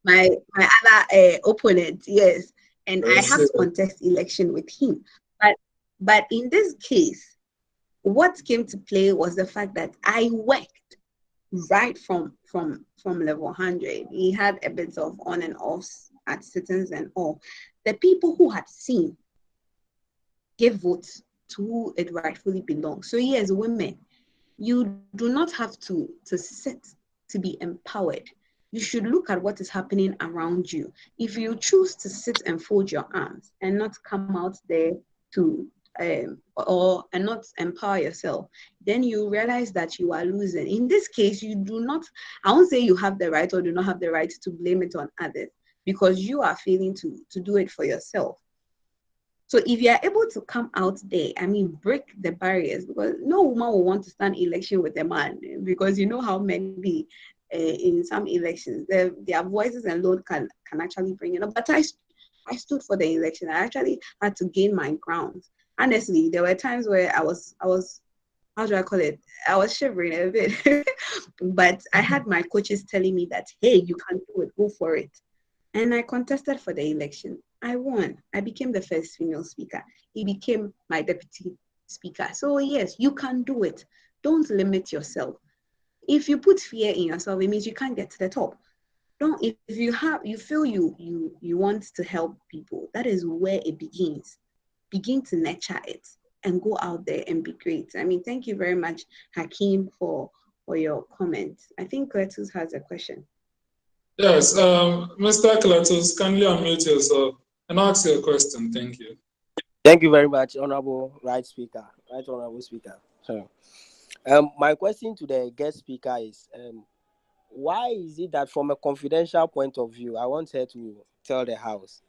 my other opponent, yes, and I Yes, have to contest election with him. But in this case, what came to play was the fact that I worked right from level 100. He had a bit of on and offs at sittings and all. The people who had seen gave votes to who it rightfully belongs. So yes, women, you do not have to sit to be empowered. You should look at what is happening around you. If you choose to sit and fold your arms and not come out there to or and not empower yourself, then you realize that you are losing. In this case, you do not, I won't say you have the right or do not have the right to blame it on others, because you are failing to do it for yourself. So if you are able to come out there, I mean, break the barriers, because no woman will want to stand election with a man, because you know how many in some elections, their voices alone can actually bring it up. But I stood for the election. I actually had to gain my ground. Honestly, there were times where I was how do I call it? I was shivering a bit, but I had my coaches telling me that, hey, you can do it, go for it. And I contested for the election. I won. I became the first female speaker. He became my deputy speaker. So yes, you can do it. Don't limit yourself. If you put fear in yourself, it means you can't get to the top. Don't, if you feel you want to help people, that is where it begins. Begin to nurture it and go out there and be great. I mean, thank you very much, Hakeem, for your comments. I think Cletus has a question. Yes, Mr. Cletus, kindly unmute yourself and ask your question. Thank you. Thank you very much, Honorable Right Honorable Speaker. So, my question to the guest speaker is, why is it that from a confidential point of view, I want her to tell the House,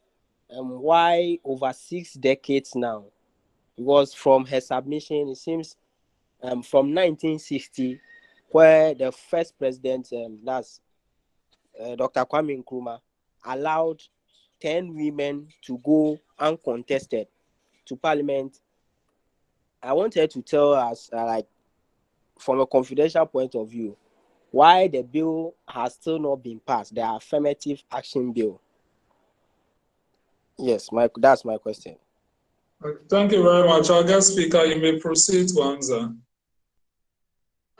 why over 6 decades now? Because from her submission, it seems from 1960, where the first president, that's Dr. Kwame Nkrumah, allowed 10 women to go uncontested to Parliament. I want her to tell us, like, from a confidential point of view, why the bill has still not been passed, the affirmative action bill. Yes, that's my question. Thank you very much. Our guest speaker, you may proceed to answer.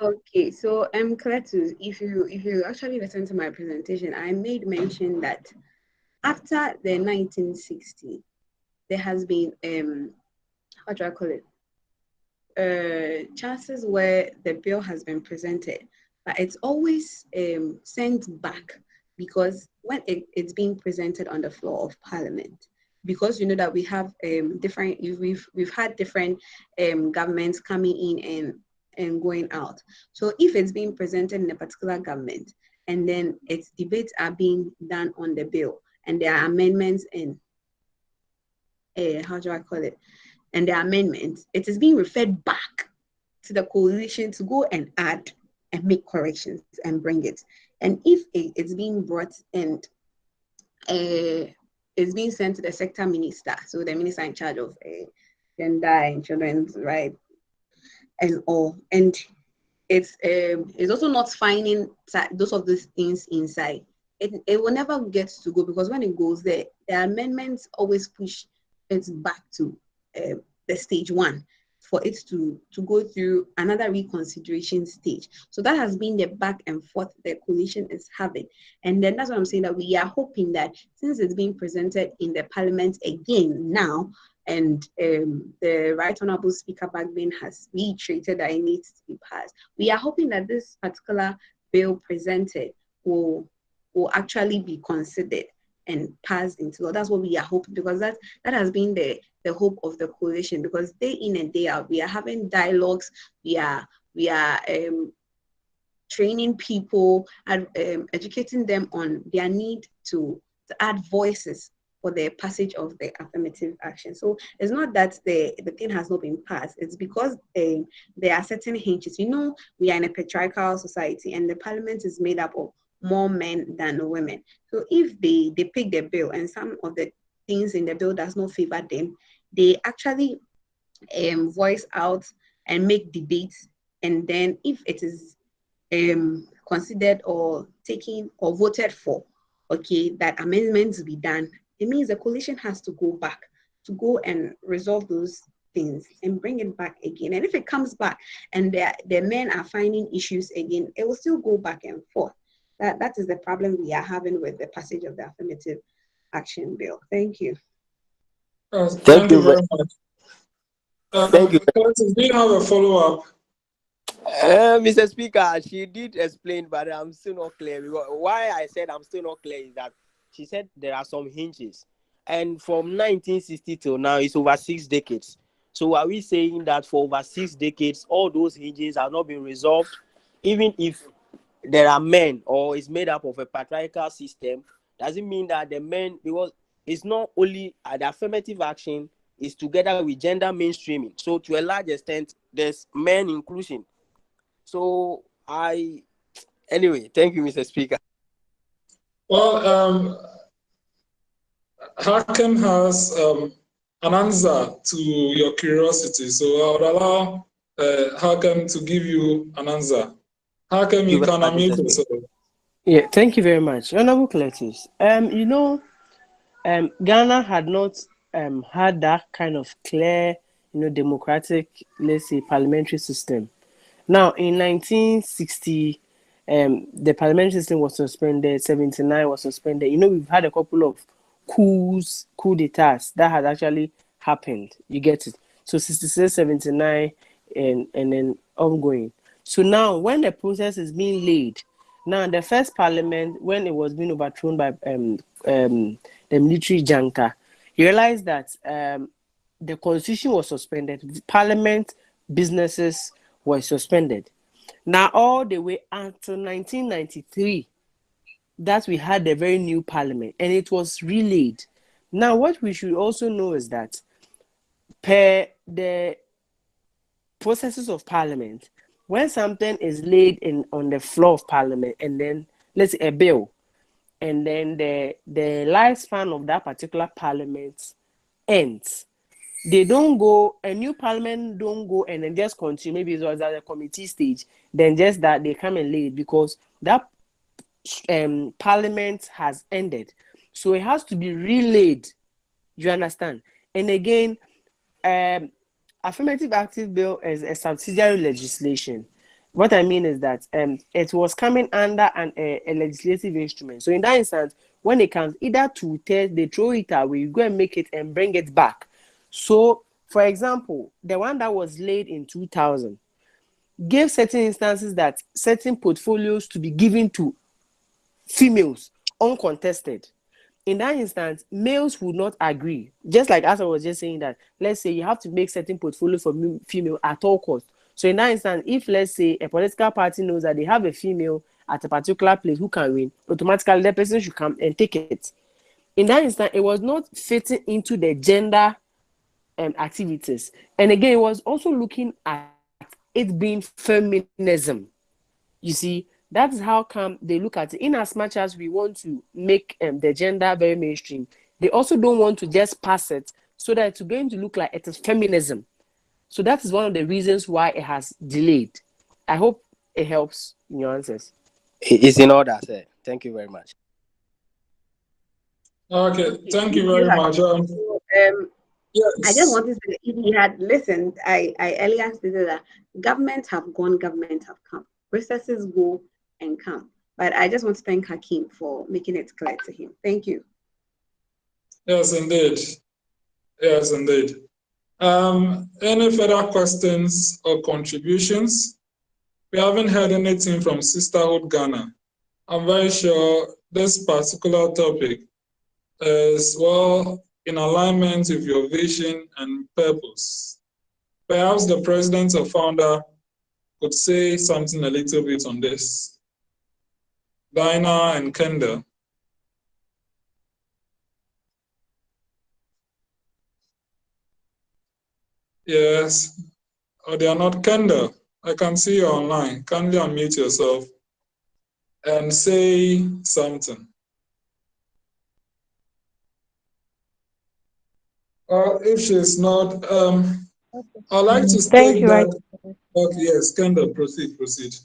Okay, so I'm glad to, if you actually listen to my presentation, I made mention that after the 1960, there has been how do I call it? Chances where the bill has been presented, but it's always sent back, because when it's being presented on the floor of Parliament, because you know that we have different, we've had different governments coming in and going out. So if it's being presented in a particular government and then its debates are being done on the bill and there are amendments in how do I call it? and the amendments, it is being referred back to the coalition to go and add and make corrections and bring it. And if it's being brought and it's being sent to the sector minister, so the minister in charge of gender and children's rights and all, and it's also not finding those of these things inside, it will never get to go, because when it goes there, the amendments always push it back to the stage one for it to go through another reconsideration stage. So that has been the back and forth the coalition is having. And then that's what I'm saying, that we are hoping that since it's being presented in the parliament again now, and the Right Honorable Speaker back then has reiterated that it needs to be passed, we are hoping that this particular bill presented will actually be considered and passed into law. That's what we are hoping, because that has been the hope of the coalition, because day in and day out we are having dialogues, we are training people and educating them on their need to add voices for the passage of the affirmative action. So it's not that the thing has not been passed, it's because there are certain hinges. You know, we are in a patriarchal society and the parliament is made up of more men than women. So if they pick the bill and some of the things in the bill does not favor them, they actually voice out and make debates. And then if it is considered or taken or voted for, okay, that amendments be done, it means the coalition has to go back to go and resolve those things and bring it back again. And if it comes back and the men are finding issues again, it will still go back and forth. That is the problem we are having with the passage of the affirmative action bill. Thank you. Thank you very much. Thank you. Curtis, do you have a follow-up? Mr. Speaker, she did explain, but I'm still not clear. Why I said I'm still not clear is that she said there are some hinges. And from 1960 till now, it's over 6 decades. So are we saying that for over 6 decades, all those hinges have not been resolved, even if there are men, or it's made up of a patriarchal system? Does it mean that the men, because it's not only the affirmative action is together with gender mainstreaming. So to a large extent, there's men inclusion. So anyway, thank you, Mr. Speaker. Well, Hakem has an answer to your curiosity, so I would allow Hakem to give you an answer. Hakem, you can unmute yourself. Yeah, thank you very much, Honorable Cletus. Ghana had not had that kind of clear, democratic, let's say, parliamentary system. Now, in 1960, the parliamentary system was suspended. 79 was suspended. We've had a couple of coup d'etats that had actually happened. You get it? So 66, 79, and then ongoing. So now, when the process is being laid, now the first parliament, when it was being overthrown by the military junta, you realize that the constitution was suspended. Parliament businesses were suspended. Now, all the way until 1993, that we had a very new parliament, and it was relayed. Now, what we should also know is that per the processes of parliament, when something is laid on the floor of parliament, and then let's say a bill, and then the lifespan of that particular parliament ends, they don't go, a new parliament don't go and then just continue. Maybe it was at a committee stage, then just that they come and lay it, because that parliament has ended. So it has to be relayed. You understand? And again, affirmative active bill is a subsidiary legislation. What I mean is that it was coming under a legislative instrument. So in that instance, when it comes either to test, they throw it away, you go and make it and bring it back. So, for example, the one that was laid in 2000 gave certain instances that certain portfolios to be given to females, uncontested. In that instance, males would not agree. Just like as I was just saying that, let's say you have to make certain portfolio for female at all costs. So in that instance, if let's say a political party knows that they have a female at a particular place who can win, automatically that person should come and take it. In that instance, it was not fitting into the gender activities. And again, it was also looking at it being feminism. You see, that's how come they look at it. In as much as we want to make the gender very mainstream, they also don't want to just pass it so that it's going to look like it is feminism. So that is one of the reasons why it has delayed. I hope it helps in your answers. It's in order, sir. Thank you very much. Okay, Okay, thank if you you very had, much. I just Yes. wanted to say, if he had listened, I earlier stated that governments have gone, governments have come. Processes go and come. But I just want to thank Hakeem for making it clear to him. Thank you. Yes, indeed. Yes, indeed. Any further questions or contributions? We haven't heard anything from Sisterhood Ghana. I'm very sure this particular topic is well in alignment with your vision and purpose. Perhaps the president or founder could say something a little bit on this. Dinah and Kendall. Yes, oh, they are not. Kendall, I can see you online. Kindly unmute yourself and say something. If she's not, I'd like to Thank state you. that. Okay, yes, Kendall, proceed.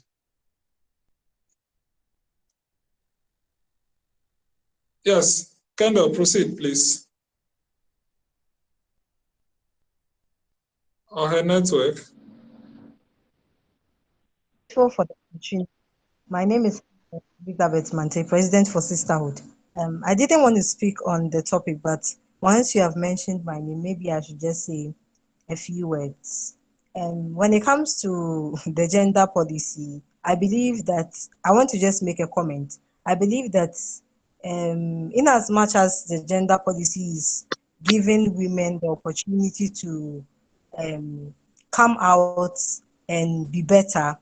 Yes, Kendall, proceed, please. Or her network. For the opportunity. My name is Elizabeth Mante, President for Sisterhood. I didn't want to speak on the topic, but once you have mentioned my name, maybe I should just say a few words. When it comes to the gender policy, I believe that I want to just make a comment. I believe that in as much as the gender policy is giving women the opportunity to um, come out and be better,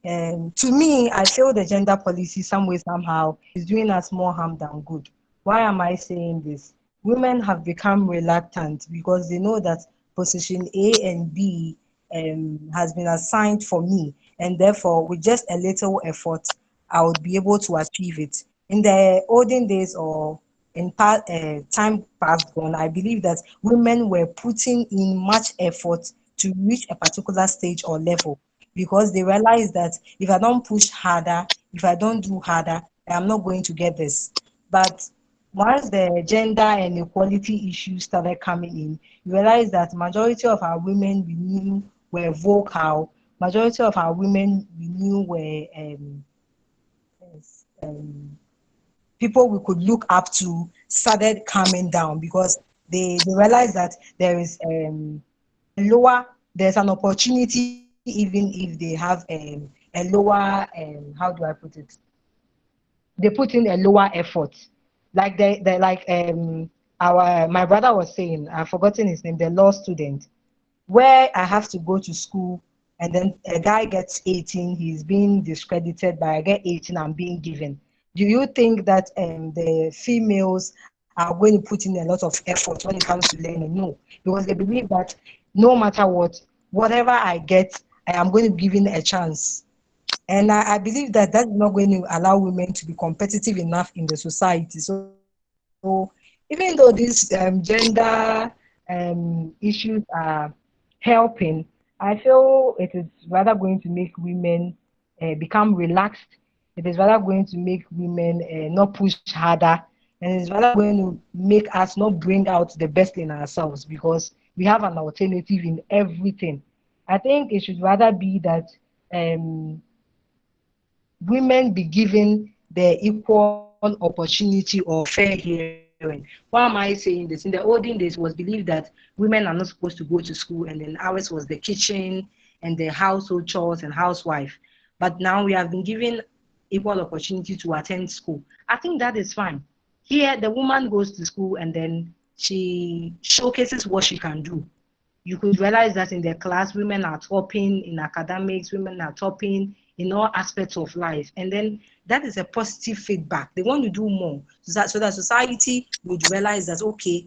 to me, I feel the gender policy, some way, somehow, is doing us more harm than good. Why am I saying this? Women have become reluctant because they know that position A and B has been assigned for me, and therefore, with just a little effort, I would be able to achieve it. In the olden days or in time past gone, I believe that women were putting in much effort to reach a particular stage or level because they realize that if I don't push harder, if I don't do harder, I'm not going to get this. But once the gender and equality issues started coming in, you realize that majority of our women we knew were vocal. Majority of our women we knew were people we could look up to started coming down because they realized that there is lower there's an opportunity even if they have a lower how do I put it, they put in a lower effort, like they like our my brother was saying, I've forgotten his name, the law student, where I have to go to school and then a guy gets 18, he's being discredited, but I get 18, I'm being given. Do you think that the females are going to put in a lot of effort when it comes to learning? No, because they believe that no matter what, whatever I get, I am going to be given a chance. And I believe that that's not going to allow women to be competitive enough in the society. So even though these gender issues are helping, I feel it is rather going to make women become relaxed. It is rather going to make women not push harder. And it's rather going to make us not bring out the best in ourselves because we have an alternative in everything. I think it should rather be that um, women be given the equal opportunity or fair hearing. Why am I saying this? In the olden days, it was believed that women are not supposed to go to school, and then ours was the kitchen and the household chores and housewife. But now we have been given equal opportunity to attend school. I think that is fine. Here, the woman goes to school and then she showcases what she can do. You could realize that in their class, women are topping in academics, women are topping in all aspects of life. And then that is a positive feedback. They want to do more so that society would realize that, okay,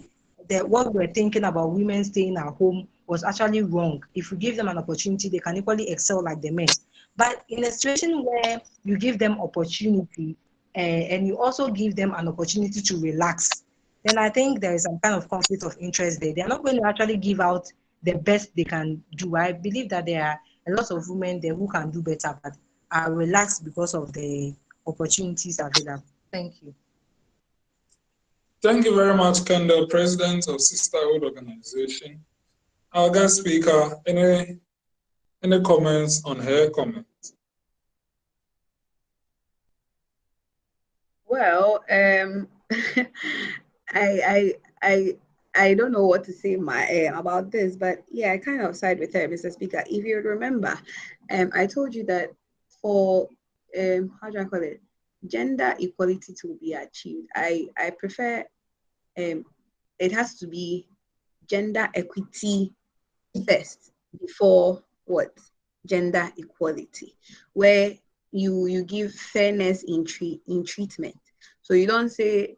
what we're thinking about women staying at home was actually wrong. If we give them an opportunity, they can equally excel like the men. But in a situation where you give them opportunity and you also give them an opportunity to relax, then I think there is some kind of conflict of interest there. They're not going to actually give out the best they can do. I believe that there are a lot of women there who can do better, but are relaxed because of the opportunities available. Thank you. Thank you very much, Kendall, President of Sisterhood Organization. Our guest speaker, any comments on her comment? Well, I, I, I don't know what to say about this, but yeah, I kind of side with her, Mr. Speaker. If you remember, I told you that for how do I call it, gender equality to be achieved, I prefer it has to be gender equity first before what, gender equality, where you give fairness in treatment. So you don't say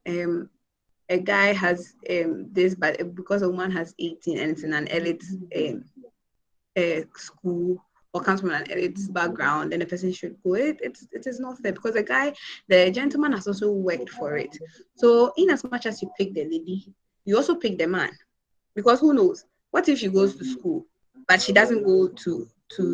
a guy has this, but because a woman has 18 and it's in an elite school or comes from an elite background, then a person should go. It is not fair because the gentleman has also worked for it. So in as much as you pick the lady, you also pick the man, because who knows? What if she goes to school, but she doesn't go to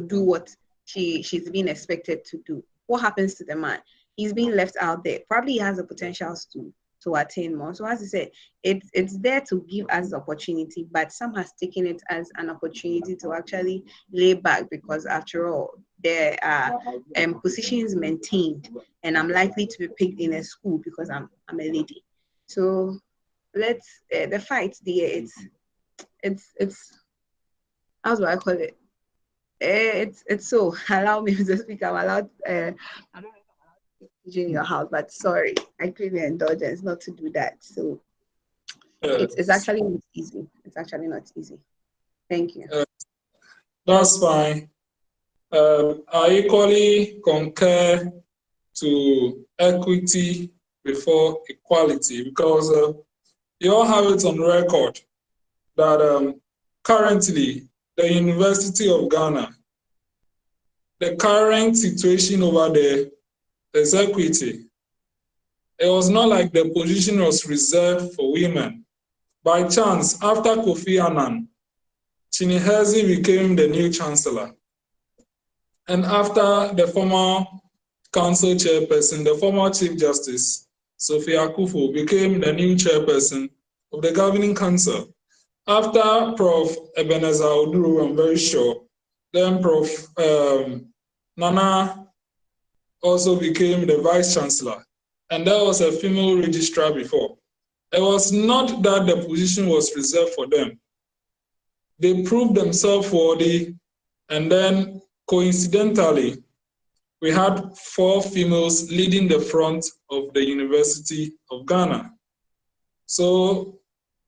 do what she's being expected to do? What happens to the man? He's being left out there. Probably he has the potentials to attain more. So as I said, it's there to give us the opportunity, but some has taken it as an opportunity to actually lay back, because after all, there are positions maintained, and I'm likely to be picked in a school because I'm a lady. So let's the fight there. It's how do I call it? It's so allow me to speak. I'm allowed. I don't know if I'm allowed to teach in your house, but sorry, I crave your indulgence not to do that. So it's actually not easy. It's actually not easy. Thank you. That's fine. I equally concur to equity before equality, because you all have it on record that currently the University of Ghana, the current situation over there is equity. It was not like the position was reserved for women. By chance, after Kofi Annan, Chinihezi became the new chancellor. And after the former council chairperson, the former Chief Justice, Sophia Akufo, became the new chairperson of the governing council. After Prof. Ebenezer Oduro, I'm very sure, then Prof. Nana also became the vice chancellor. And there was a female registrar before. It was not that the position was reserved for them. They proved themselves worthy, and then coincidentally, we had 4 females leading the front of the University of Ghana. So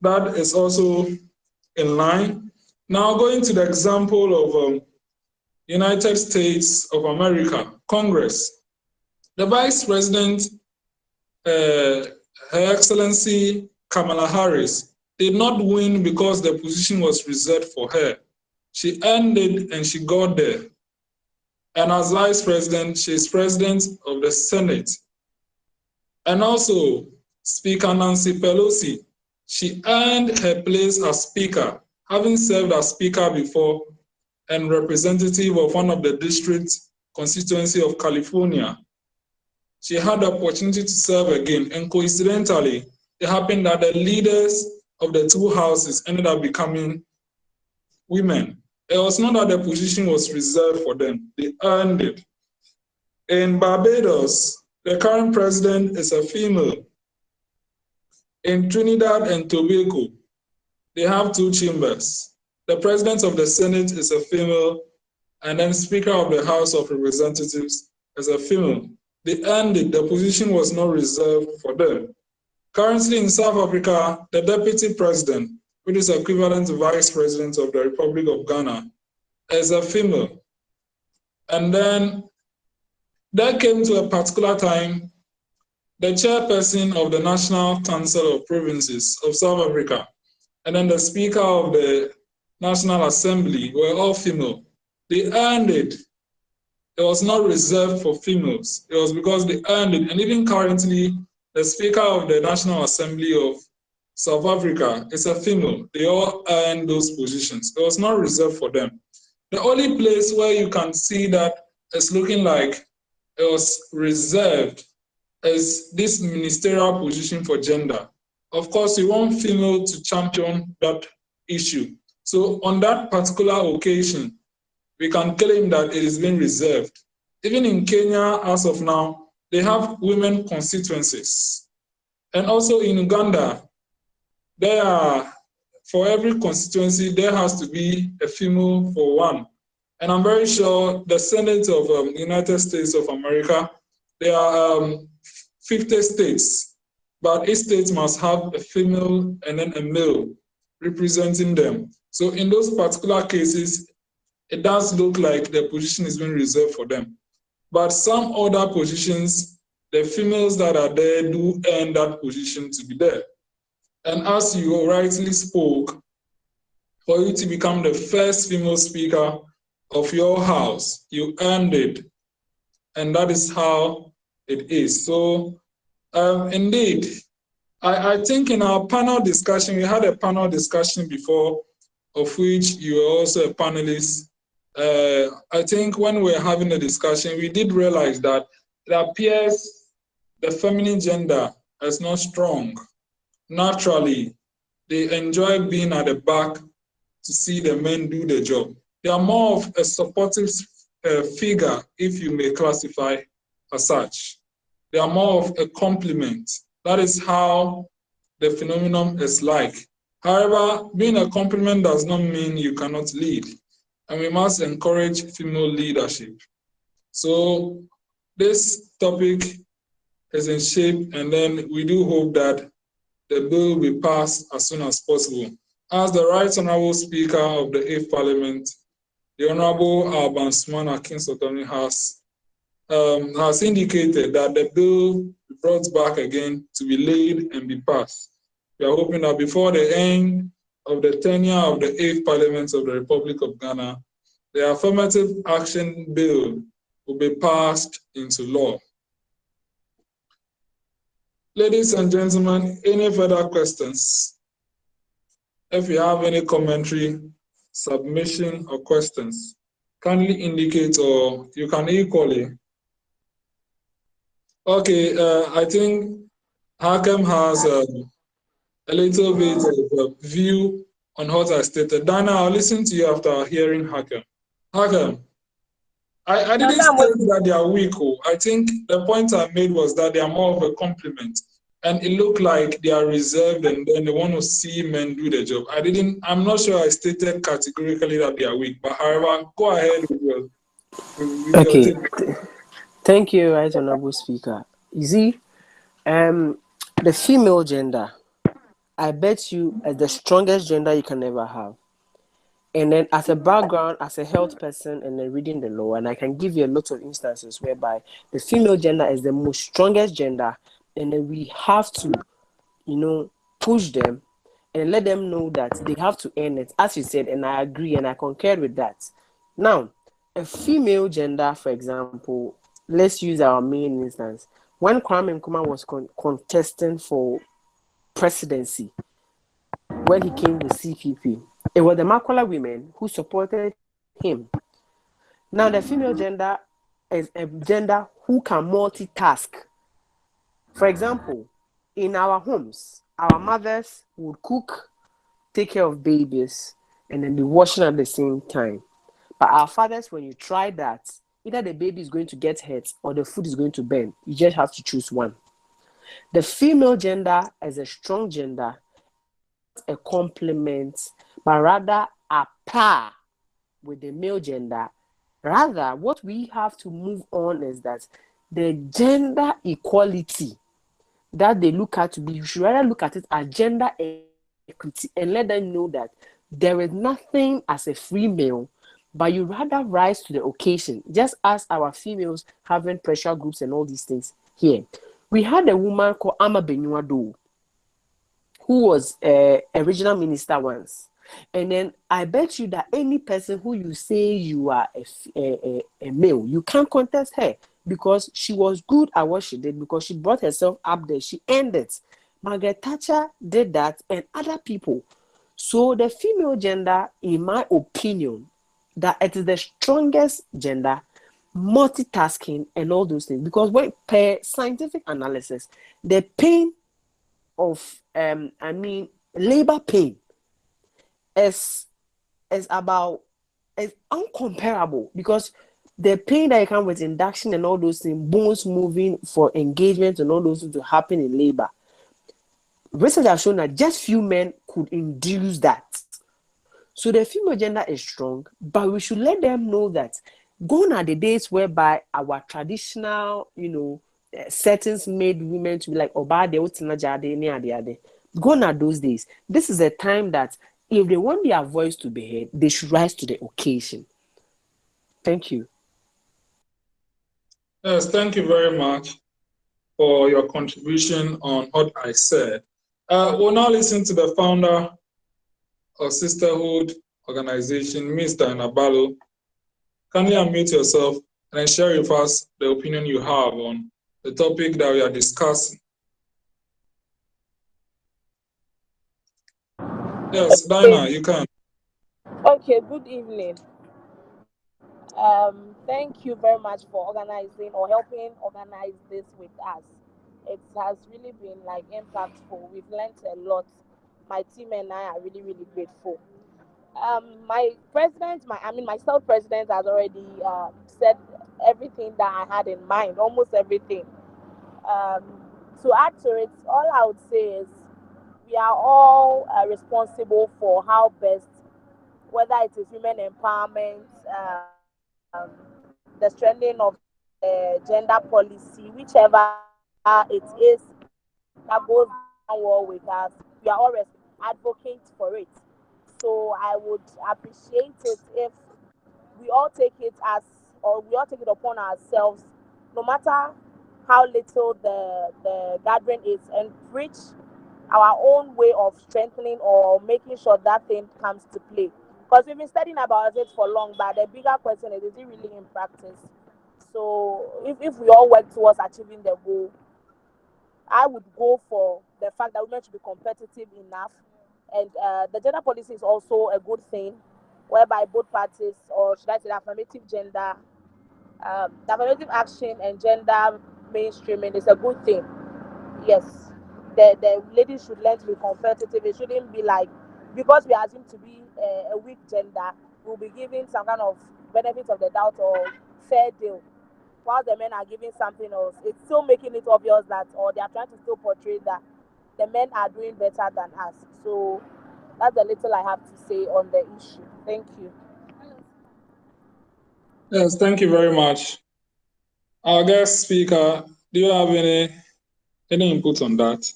that is also in line. Now going to the example of United States of America, Congress. The Vice President, Her Excellency Kamala Harris, did not win because the position was reserved for her. She earned it and she got there. And as Vice President, she is President of the Senate. And also, Speaker Nancy Pelosi, she earned her place as Speaker, having served as Speaker before and representative of one of the district constituency of California. She had the opportunity to serve again, and coincidentally, it happened that the leaders of the 2 houses ended up becoming women. It was not that the position was reserved for them, they earned it. In Barbados, the current president is a female. In Trinidad and Tobago, they have 2 chambers. The president of the Senate is a female, and then Speaker of the House of Representatives is a female. They earned it, the position was not reserved for them. Currently in South Africa, the deputy president, which is equivalent to vice president of the Republic of Ghana, is a female. And then there came to a particular time, the chairperson of the National Council of Provinces of South Africa and then the Speaker of the National Assembly were all female. They earned it. It was not reserved for females. It was because they earned it. And even currently, the Speaker of the National Assembly of South Africa is a female. They all earned those positions. It was not reserved for them. The only place where you can see that it's looking like it was reserved is this ministerial position for gender. Of course, you want female to champion that issue. So on that particular occasion, we can claim that it is being reserved. Even in Kenya, as of now, they have women constituencies. And also in Uganda, there are, for every constituency, there has to be a female for one. And I'm very sure the Senate of the United States of America, there are 50 states, but each state must have a female and then a male representing them. So in those particular cases, it does look like the position is being reserved for them. But some other positions, the females that are there do earn that position to be there. And as you rightly spoke, for you to become the first female speaker of your house, you earned it. And that is how it is. So indeed, I think in our panel discussion, we had a panel discussion before, of which you were also a panelist. I think when we were having a discussion, we did realize that it appears the feminine gender is not strong. Naturally, they enjoy being at the back to see the men do the job. They are more of a supportive figure, if you may classify as such. They are more of a complement. That is how the phenomenon is like. However, being a complement does not mean you cannot lead. And we must encourage female leadership. So this topic is in shape, and then we do hope that the bill will be passed as soon as possible. As the Right Honourable Speaker of the 8th Parliament, the Honourable Alban Sumana Kingsotoni has indicated that the bill will be brought back again to be laid and be passed. We are hoping that before the end of the tenure of the 8th Parliament of the Republic of Ghana, the Affirmative Action Bill will be passed into law. Ladies and gentlemen, any further questions? If you have any commentary, submission, or questions, kindly indicate, or you can equally. Okay, I think Hakem has a little bit of a view on what I stated. Dana, I'll listen to you after hearing Hakem. Hakem, I didn't say that they are weak. I think the point I made was that they are more of a compliment. And it looked like they are reserved and then they want to see men do the job. I'm not sure I stated categorically that they are weak, but however, go ahead with your okay. Thank you, Right Honourable Speaker. You see, the female gender, I bet you, is the strongest gender you can ever have. And then as a background, as a health person, and then reading the law, and I can give you a lot of instances whereby the female gender is the most strongest gender, and then we have to, push them and let them know that they have to earn it, as you said, and I agree and I concur with that. Now, a female gender, for example, let's use our main instance. When Kwame Nkrumah was contesting for presidency, when he came with CPP, it was the Makola women who supported him. Now, the female gender is a gender who can multitask. For example, in our homes, our mothers would cook, take care of babies, and then be washing at the same time. But our fathers, when you try that, either the baby is going to get hurt or the food is going to burn. You just have to choose one. The female gender is a strong gender, a complement, but rather a par with the male gender. Rather, what we have to move on is that the gender equality that they look at to be, you should rather look at it as gender equity and let them know that there is nothing as a female, but you rather rise to the occasion, just as our females having pressure groups and all these things here. We had a woman called Ama Benuado who was a regional minister once. And then I bet you that any person who you say you are a male, you can't contest her because she was good at what she did, because she brought herself up there. She earned it. Margaret Thatcher did that, and other people. So the female gender, in my opinion, that it is the strongest gender, multitasking and all those things. Because when per scientific analysis, the pain of labor pain is about is uncomparable, because the pain that comes with induction and all those things, bones moving for engagement and all those things to happen in labor. Research has shown that just few men could induce that. So the female gender is strong, but we should let them know that gone are the days whereby our traditional, settings made women to be like, Oba de utina jade ni ade ade. Gone are those days. This is a time that if they want their voice to be heard, they should rise to the occasion. Thank you. Yes, thank you very much for your contribution on what I said. We'll now listen to the founder of Sisterhood Organization, Mr. Nabalo. Kindly unmute yourself and share with us the opinion you have on the topic that we are discussing. Yes, Dinah, you can. Okay, good evening. Thank you very much for organizing or helping organize this with us. It has really been like impactful. We've learned a lot. My team and I are really, really grateful. My president, my self president has already said everything that I had in mind, almost everything. Um, to add to it, all I would say is we are all responsible for how best, whether it is women empowerment, the strengthening of gender policy, whichever it is that goes down well with us, we are all advocate for it. So I would appreciate it if we all take it as, or we all take it upon ourselves, no matter how little the gathering is, and preach our own way of strengthening or making sure that thing comes to play. Because we've been studying about it for long, but the bigger question is it really in practice? So if we all work towards achieving the goal, I would go for the fact that women should be competitive enough. And the gender policy is also a good thing, whereby both parties, or should I say, the affirmative gender, the affirmative action and gender mainstreaming is a good thing. Yes, the ladies should learn to be competitive. It shouldn't be like, because we are assumed to be a weak gender, we'll be giving some kind of benefit of the doubt or fair deal, while the men are giving something else. It's still making it obvious that, or they are trying to still portray that the men are doing better than us. So that's the little I have to say on the issue. Thank you. Yes, thank you very much. Our guest speaker, do you have any input on that?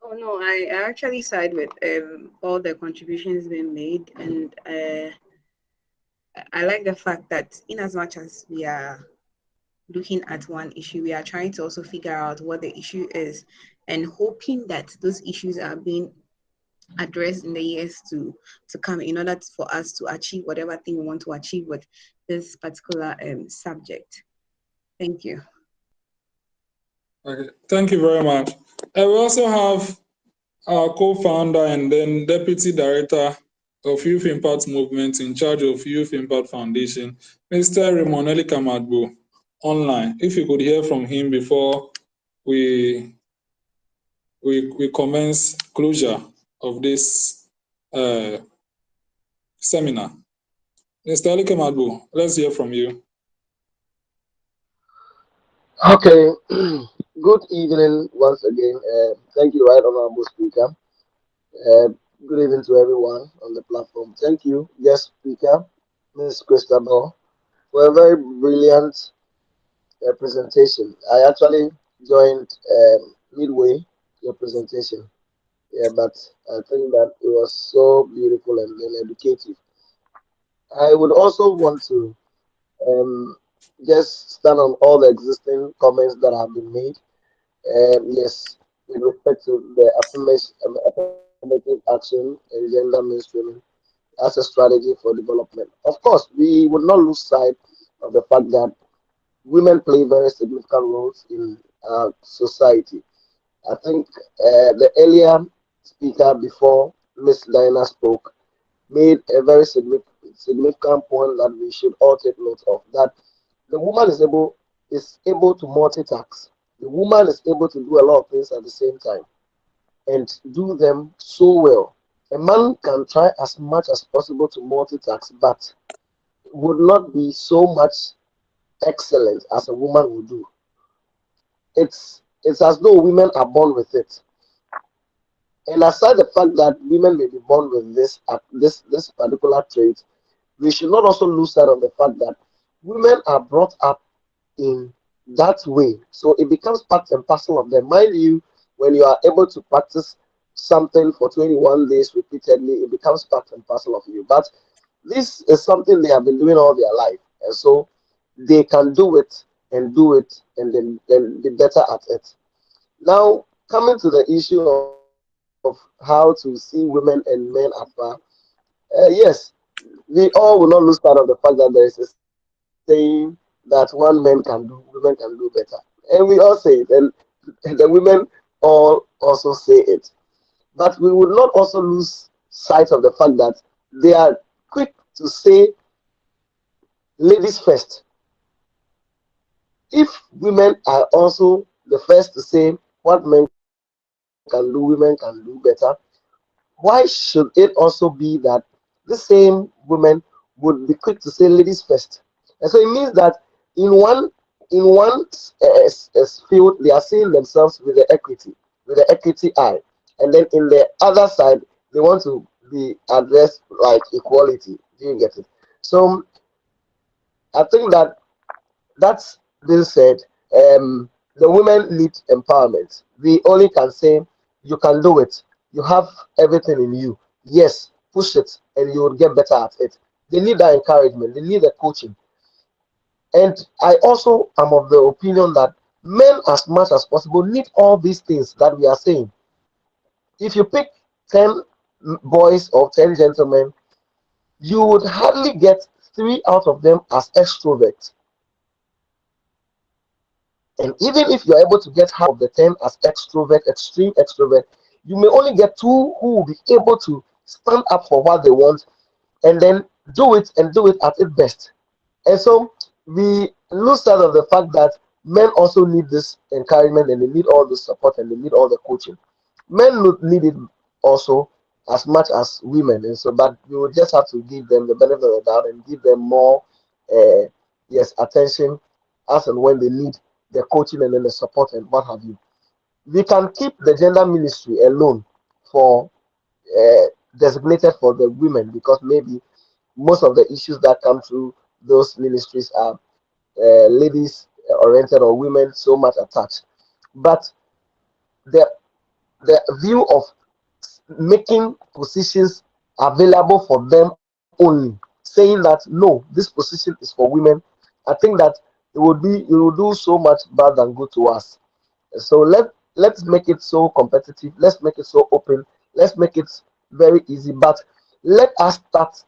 Oh no, I actually side with all the contributions being made, and I like the fact that in as much as we are looking at one issue, we are trying to also figure out what the issue is, and hoping that those issues are being addressed in the years to come, in order for us to achieve whatever thing we want to achieve with this particular subject. Thank you. Okay, thank you very much. We also have our co-founder and then deputy director of Youth Impact Movement in charge of Youth Impact Foundation, Mr. Ramonelli Kamadbo, online. If you could hear from him before we commence closure of this seminar. Mr. Ali Kamadbo, let's hear from you. Okay, good evening once again. Thank you, Right Honorable Speaker. Good evening to everyone on the platform. Thank you, guest speaker, Ms. Christabel, for a very brilliant presentation. I actually joined midway your presentation, yeah, but I think that it was so beautiful and then educative. I would also want to um, just stand on all the existing comments that have been made, Yes, with respect to the affirmative action and gender mainstreaming as a strategy for development. Of course, we would not lose sight of the fact that women play very significant roles in society. I think the earlier speaker before Miss Diana spoke made a very significant point that we should all take note of. That the woman is able to multitask. The woman is able to do a lot of things at the same time and do them so well. A man can try as much as possible to multitask, but would not be so much excellent as a woman would do. It's as though women are born with it. And aside the fact that women may be born with this particular trait, we should not also lose sight of the fact that women are brought up in that way. So it becomes part and parcel of them. Mind you, when you are able to practice something for 21 days repeatedly, it becomes part and parcel of you. But this is something they have been doing all their life. And so they can do it and be better at it. Now, coming to the issue of how to see women and men afar, yes, we all will not lose sight of the fact that there is a saying that one man can do, women can do better. And we all say it, and the women all also say it. But we would not also lose sight of the fact that they are quick to say ladies first. If women are also the first to say what men can do, women can do better, why should it also be that the same women would be quick to say ladies first? And so it means that in one in one field they are seeing themselves with the equity eye, and then in the other side they want to be addressed like equality. Do you get it? So I think that that's being said, the women need empowerment. We only can say you can do it. You have everything in you. Yes, push it, and you will get better at it. They need that encouragement. They need the coaching. And I also am of the opinion that men, as much as possible, need all these things that we are saying. If you pick 10 boys or 10 gentlemen, you would hardly get 3 out of them as extroverts. And even if you're able to get half of the 10 as extrovert, extreme extrovert, you may only get two who will be able to stand up for what they want and then do it and do it at its best. And so we lose sight of the fact that men also need this encouragement and they need all the support and they need all the coaching. Men need it also as much as women. And so, but we will just have to give them the benefit of the doubt and give them more, uh, yes, attention as and when they need the coaching and then the support and what have you. We can keep the gender ministry alone for uh, designated for the women because maybe most of the issues that come through those ministries are ladies oriented or women so much attached. But the the view of making positions available for them only, saying that no, this position is for women, I think that it will do so much bad than good to us. So let's make it so competitive. Let's make it so open. Let's make it very easy. But let us start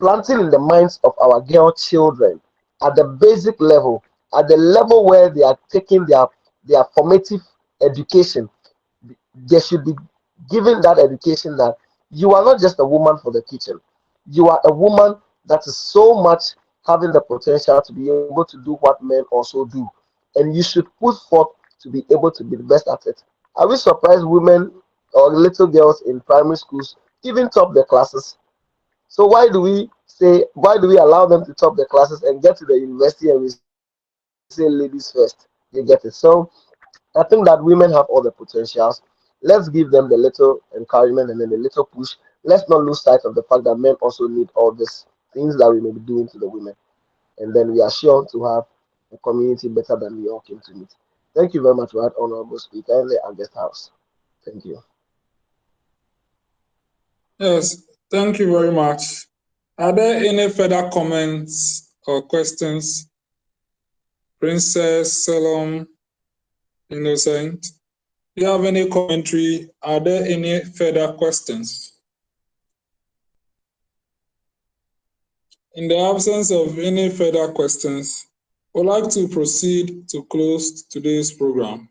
planting in the minds of our girl children at the basic level, at the level where they are taking their formative education. They should be given that education that you are not just a woman for the kitchen. You are a woman that is so much having the potential to be able to do what men also do. And you should put forth to be able to be the best at it. Are we surprised women or little girls in primary schools even top the classes? So why do we allow them to top the classes and get to the university and we say ladies first? You get it. So I think that women have all the potentials. Let's give them the little encouragement and then the little push. Let's not lose sight of the fact that men also need all these things that we may be doing to the women. And then we are sure to have a community better than we all came to meet. Thank you very much, right, honorable speaker in the August House. Thank you. Yes, thank you very much. Are there any further comments or questions? Princess Salom, Innocent. Do you have any commentary? Are there any further questions? In the absence of any further questions, we'd like to proceed to close today's program.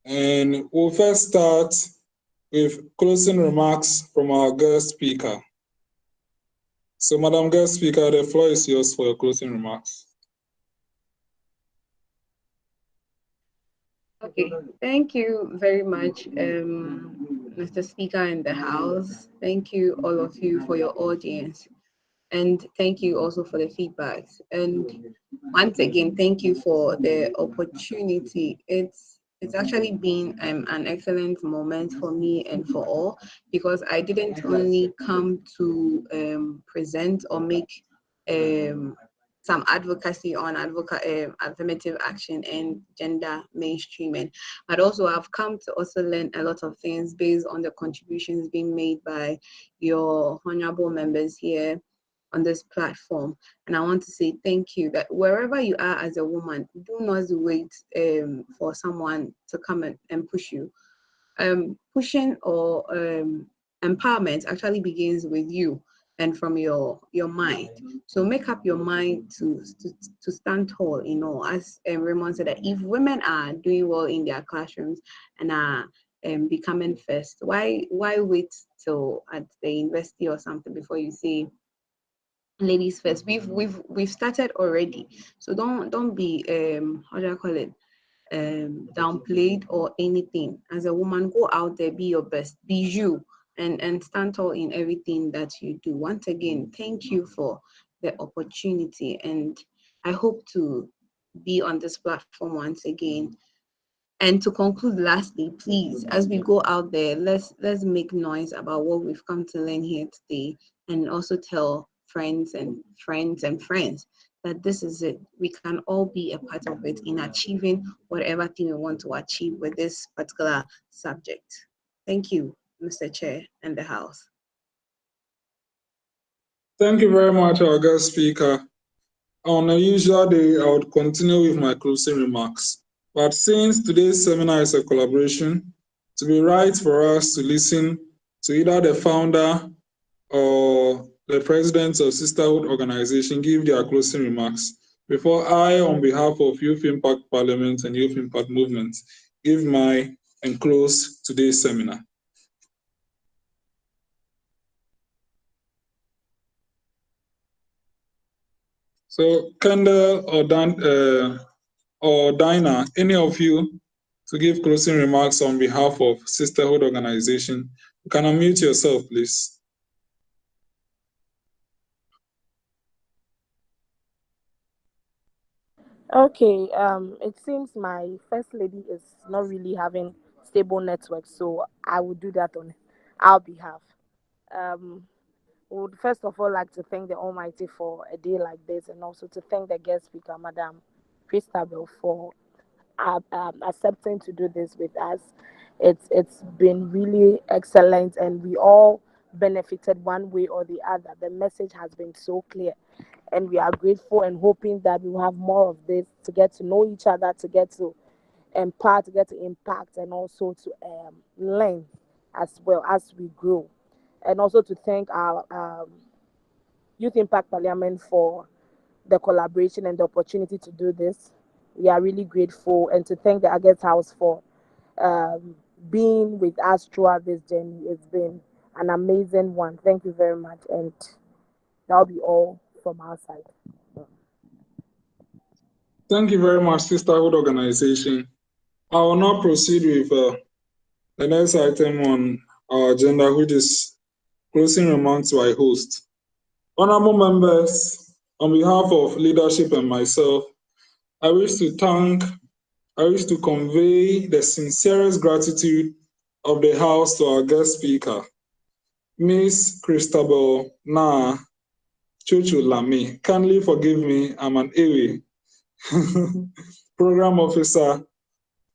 And we'll first start with closing remarks from our guest speaker. So, Madam Guest Speaker, the floor is yours for your closing remarks. Okay, thank you very much, Mr. Speaker in the House. Thank you, all of you, for your audience. And thank you also for the feedbacks. And once again, thank you for the opportunity. It's actually been an excellent moment for me and for all, because I didn't only come to present or make some advocacy on affirmative action and gender mainstreaming, but also I've come to also learn a lot of things based on the contributions being made by your honorable members here on this platform. And I want to say thank you, that wherever you are as a woman, do not wait for someone to come and push you. Pushing or empowerment actually begins with you and from your mind. So make up your mind to stand tall. You know, as Raymond said, that if women are doing well in their classrooms and are becoming first, why wait till at the university or something before you say ladies first? We've started already. So don't be how do I call it, downplayed or anything. As a woman, go out there, be your best, be you, and stand tall in everything that you do. Once again, thank you for the opportunity, and I hope to be on this platform once again. And to conclude, lastly, please, as we go out there, let's make noise about what we've come to learn here today, and also tell friends and friends and friends that this is it. We can all be a part of it in achieving whatever thing we want to achieve with this particular subject. Thank you, Mr. Chair and the House. Thank you very much, our guest speaker. On a usual day, I would continue with my closing remarks. But since today's seminar is a collaboration, to be right for us to listen to either the founder or the president of Sisterhood Organization give their closing remarks before I, on behalf of Youth Impact Parliament and Youth Impact Movement, give my and close today's seminar. So, Kendall or Dinah, any of you to give closing remarks on behalf of Sisterhood Organization, you can unmute yourself, please. Okay, it seems my first lady is not really having stable network, so I will do that on our behalf. Um, would first of all like to thank the Almighty for a day like this, and also to thank the guest speaker, Madam Christabel, for accepting to do this with us. It's been really excellent, and we all benefited one way or the other. The message has been so clear, and we are grateful and hoping that we will have more of this, to get to know each other, to get to impart, to get to impact, and also to learn as well as we grow. And also to thank our Youth Impact Parliament for the collaboration and the opportunity to do this. We are really grateful, and to thank the Agate House for being with us throughout this journey. It's been an amazing one. Thank you very much, and that'll be all from our side. Thank you very much, Sisterhood Organization. I will now proceed with the next item on our agenda, which is closing remarks by host. Honorable members, on behalf of leadership and myself, I wish to convey the sincerest gratitude of the House to our guest speaker, Ms. Christabel Naa Tsotsoo Larmie. Kindly forgive me, I'm an AWE, Program Officer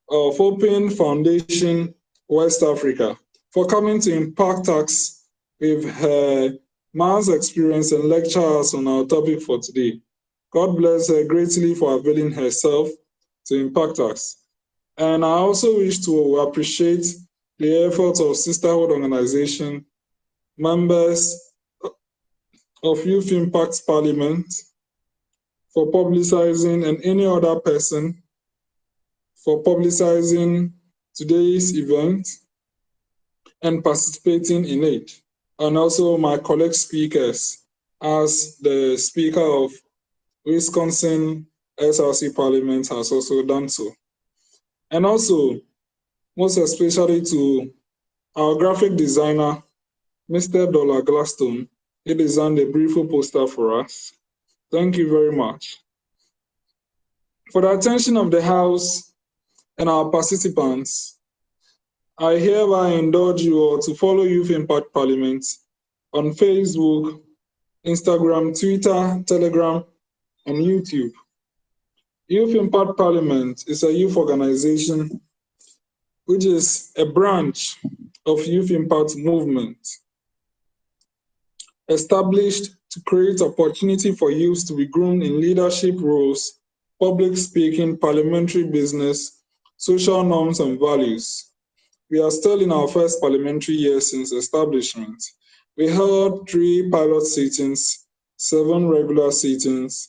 of Open Foundation West Africa, for coming to impact us with her man's experience and lecture us on our topic for today. God bless her greatly for availing herself to impact us. And I also wish to appreciate the efforts of Sisterhood Organization, members of Youth Impact Parliament for publicizing, and any other person for publicizing today's event and participating in it. And also my colleague speakers, as the Speaker of Wisconsin SRC Parliament has also done so. And also, most especially to our graphic designer, Mr. Dollar Gladstone. He designed a beautiful poster for us. Thank you very much. For the attention of the House and our participants, I hereby indulge you all to follow Youth Impact Parliament on Facebook, Instagram, Twitter, Telegram, and YouTube. Youth Impact Parliament is a youth organization which is a branch of Youth Impact Movement, established to create opportunity for youth to be groomed in leadership roles, public speaking, parliamentary business, social norms and values. We are still in our first parliamentary year since establishment. We held 3 pilot sittings, 7 regular sittings,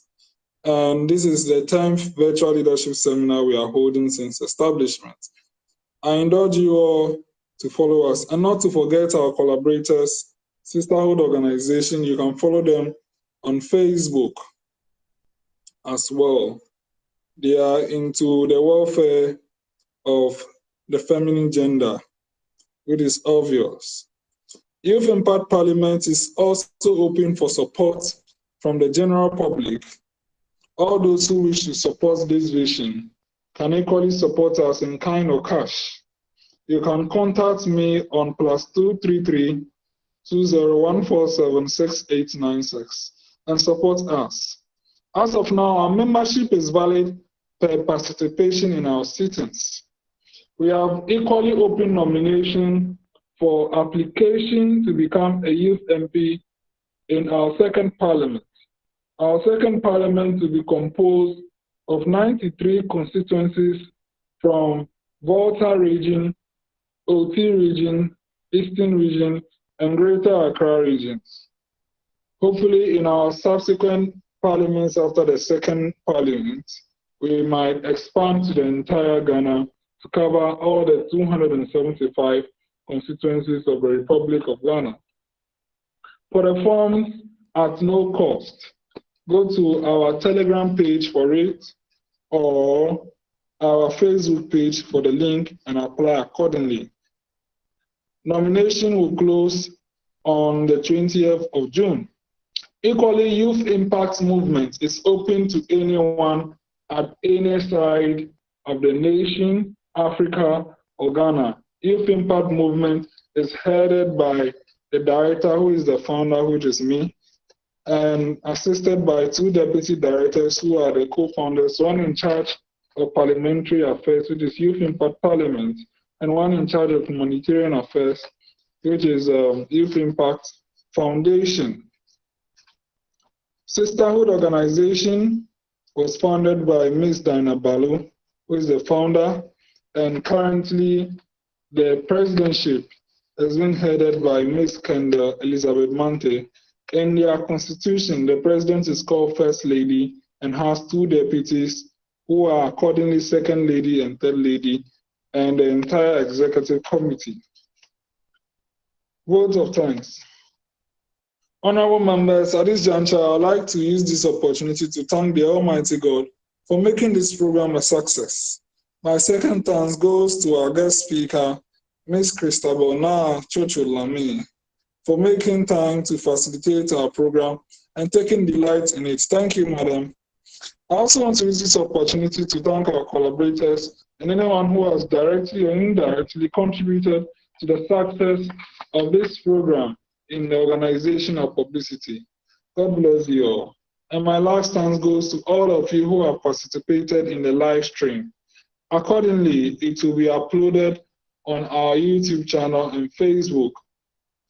and this is the 10th virtual leadership seminar we are holding since establishment. I indulge you all to follow us, and not to forget our collaborators, Sisterhood Organization. You can follow them on Facebook as well. They are into the welfare of the feminine gender, which is obvious. Youth Impact Parliament is also open for support from the general public. All those who wish to support this vision can equally support us in kind or cash. You can contact me on +233 20147 6896 and support us. As of now, our membership is valid per participation in our sittings. We have equally open nomination for application to become a youth MP in our second parliament. Our second parliament will be composed of 93 constituencies from Volta region, OT region, Eastern region, and Greater Accra regions. Hopefully, in our subsequent parliaments after the second parliament, we might expand to the entire Ghana to cover all the 275 constituencies of the Republic of Ghana. For the forms at no cost, go to our Telegram page for it or our Facebook page for the link and apply accordingly. Nomination will close on the 20th of June. Equally, Youth Impact Movement is open to anyone at any side of the nation, Africa, or Ghana. Youth Impact Movement is headed by the director, who is the founder, which is me, and assisted by 2 deputy directors who are the co-founders, one in charge of parliamentary affairs, which is Youth Impact Parliament, and one in charge of humanitarian affairs, which is Youth Impact Foundation. Sisterhood Organization was founded by Ms. Dinah Balu, who is the founder, and currently the presidentship has been headed by Ms. Kendall Elizabeth Mante. In their constitution, the president is called First Lady and has 2 deputies who are accordingly Second Lady and Third Lady, and the entire executive committee. Votes of thanks. Honorable members, at this juncture, I would like to use this opportunity to thank the Almighty God for making this program a success. My second thanks goes to our guest speaker, Ms. Christabel Naa Tsotsoo Larmie, for making time to facilitate our program and taking delight in it. Thank you, madam. I also want to use this opportunity to thank our collaborators and anyone who has directly or indirectly contributed to the success of this program in the organization of publicity. God bless you all. And my last thanks goes to all of you who have participated in the live stream. Accordingly, it will be uploaded on our YouTube channel and Facebook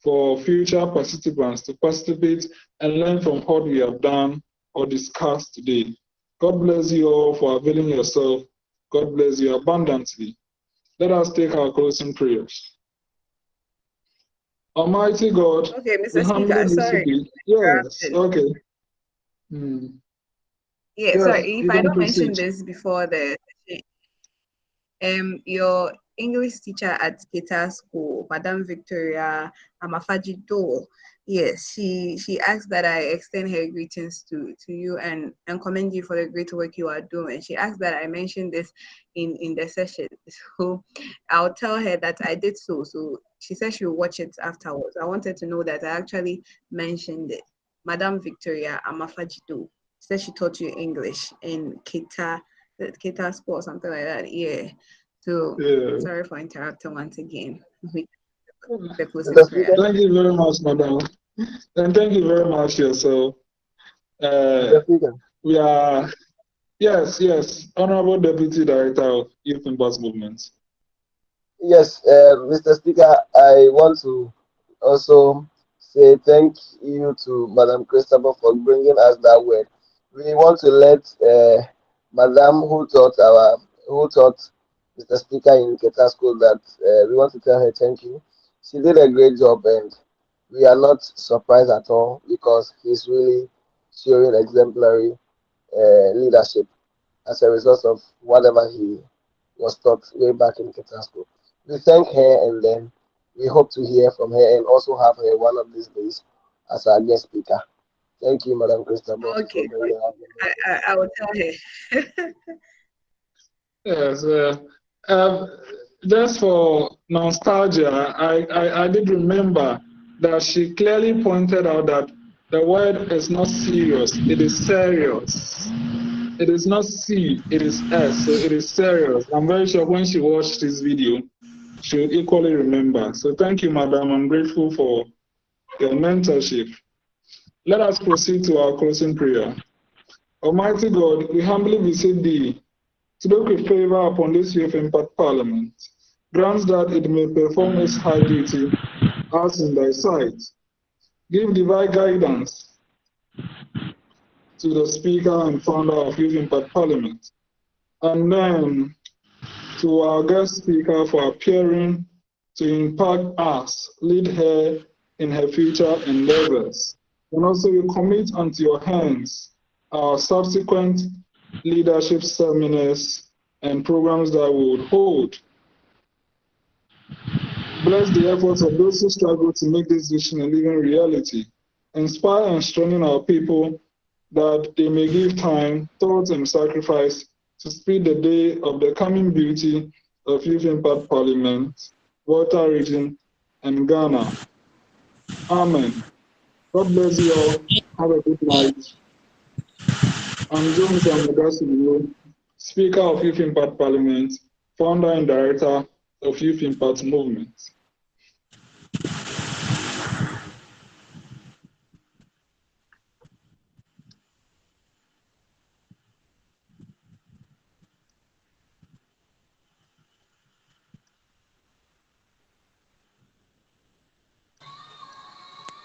for future participants to participate and learn from what we have done or discussed today. God bless you all for availing yourself God bless you abundantly. Let us take our closing prayers. Almighty God, Okay, we Mr. humbly Speaker, sorry. beseech you. Yes, okay. Yeah, Yes, sorry, if you I can don't mention proceed. this before the your English teacher at Kita School, Madam Victoria Amafajido, yes, she asked that I extend her greetings to you and commend you for the great work you are doing. She asked that I mention this in the session. So I'll tell her that I did so. So she said she'll watch it afterwards. I wanted to know that I actually mentioned it. Madam Victoria Amafajido said she taught you English in Kita School or something like that. Yeah. So Yeah. sorry for interrupting once again. The closing Mr. prayer. Speaker, Thank you very much, madam. And thank you very much yourself. Mr. Speaker. We are, yes, Honorable Deputy Director of Youth Impulse Movement. Yes, Mr. Speaker, I want to also say thank you to Madam Christabel for bringing us that word. We want to let Madam who taught Mr. Speaker in Keta School that we want to tell her thank you. She did a great job, and we are not surprised at all because he's really showing exemplary leadership as a result of whatever he was taught way back in Keta School. We thank her, and then we hope to hear from her and also have her one of these days as our guest speaker. Thank you, Madam Christabel, for Okay, bringing up the message. I will tell her. Yes, um, just for nostalgia, I did remember that she clearly pointed out that the word is not serious, it is serious. It is not C, it is S, so it is serious. I'm very sure when she watched this video, she will equally remember. So thank you, madam. I'm grateful for your mentorship. Let us proceed to our closing prayer. Almighty God, we humbly beseech thee to look with favor upon this youth impact parliament. Grant that it may perform its high duty as in thy sight. Give divine guidance to the speaker and founder of Youth Impact Parliament. And then to our guest speaker for appearing to impact us, lead her in her future endeavors. And also we commit unto your hands our subsequent leadership seminars and programs that we would hold. Bless the efforts of those who struggle to make this vision a living reality. Inspire and strengthen our people that they may give time, thought, and sacrifice to speed the day of the coming beauty of Youth Impact Parliament, Volta region, and Ghana. Amen. God bless you all. Have a good night. I'm Jones Amegashie-Viglo, Speaker of Youth Impact Parliament, founder and director of Youth Impact Movement.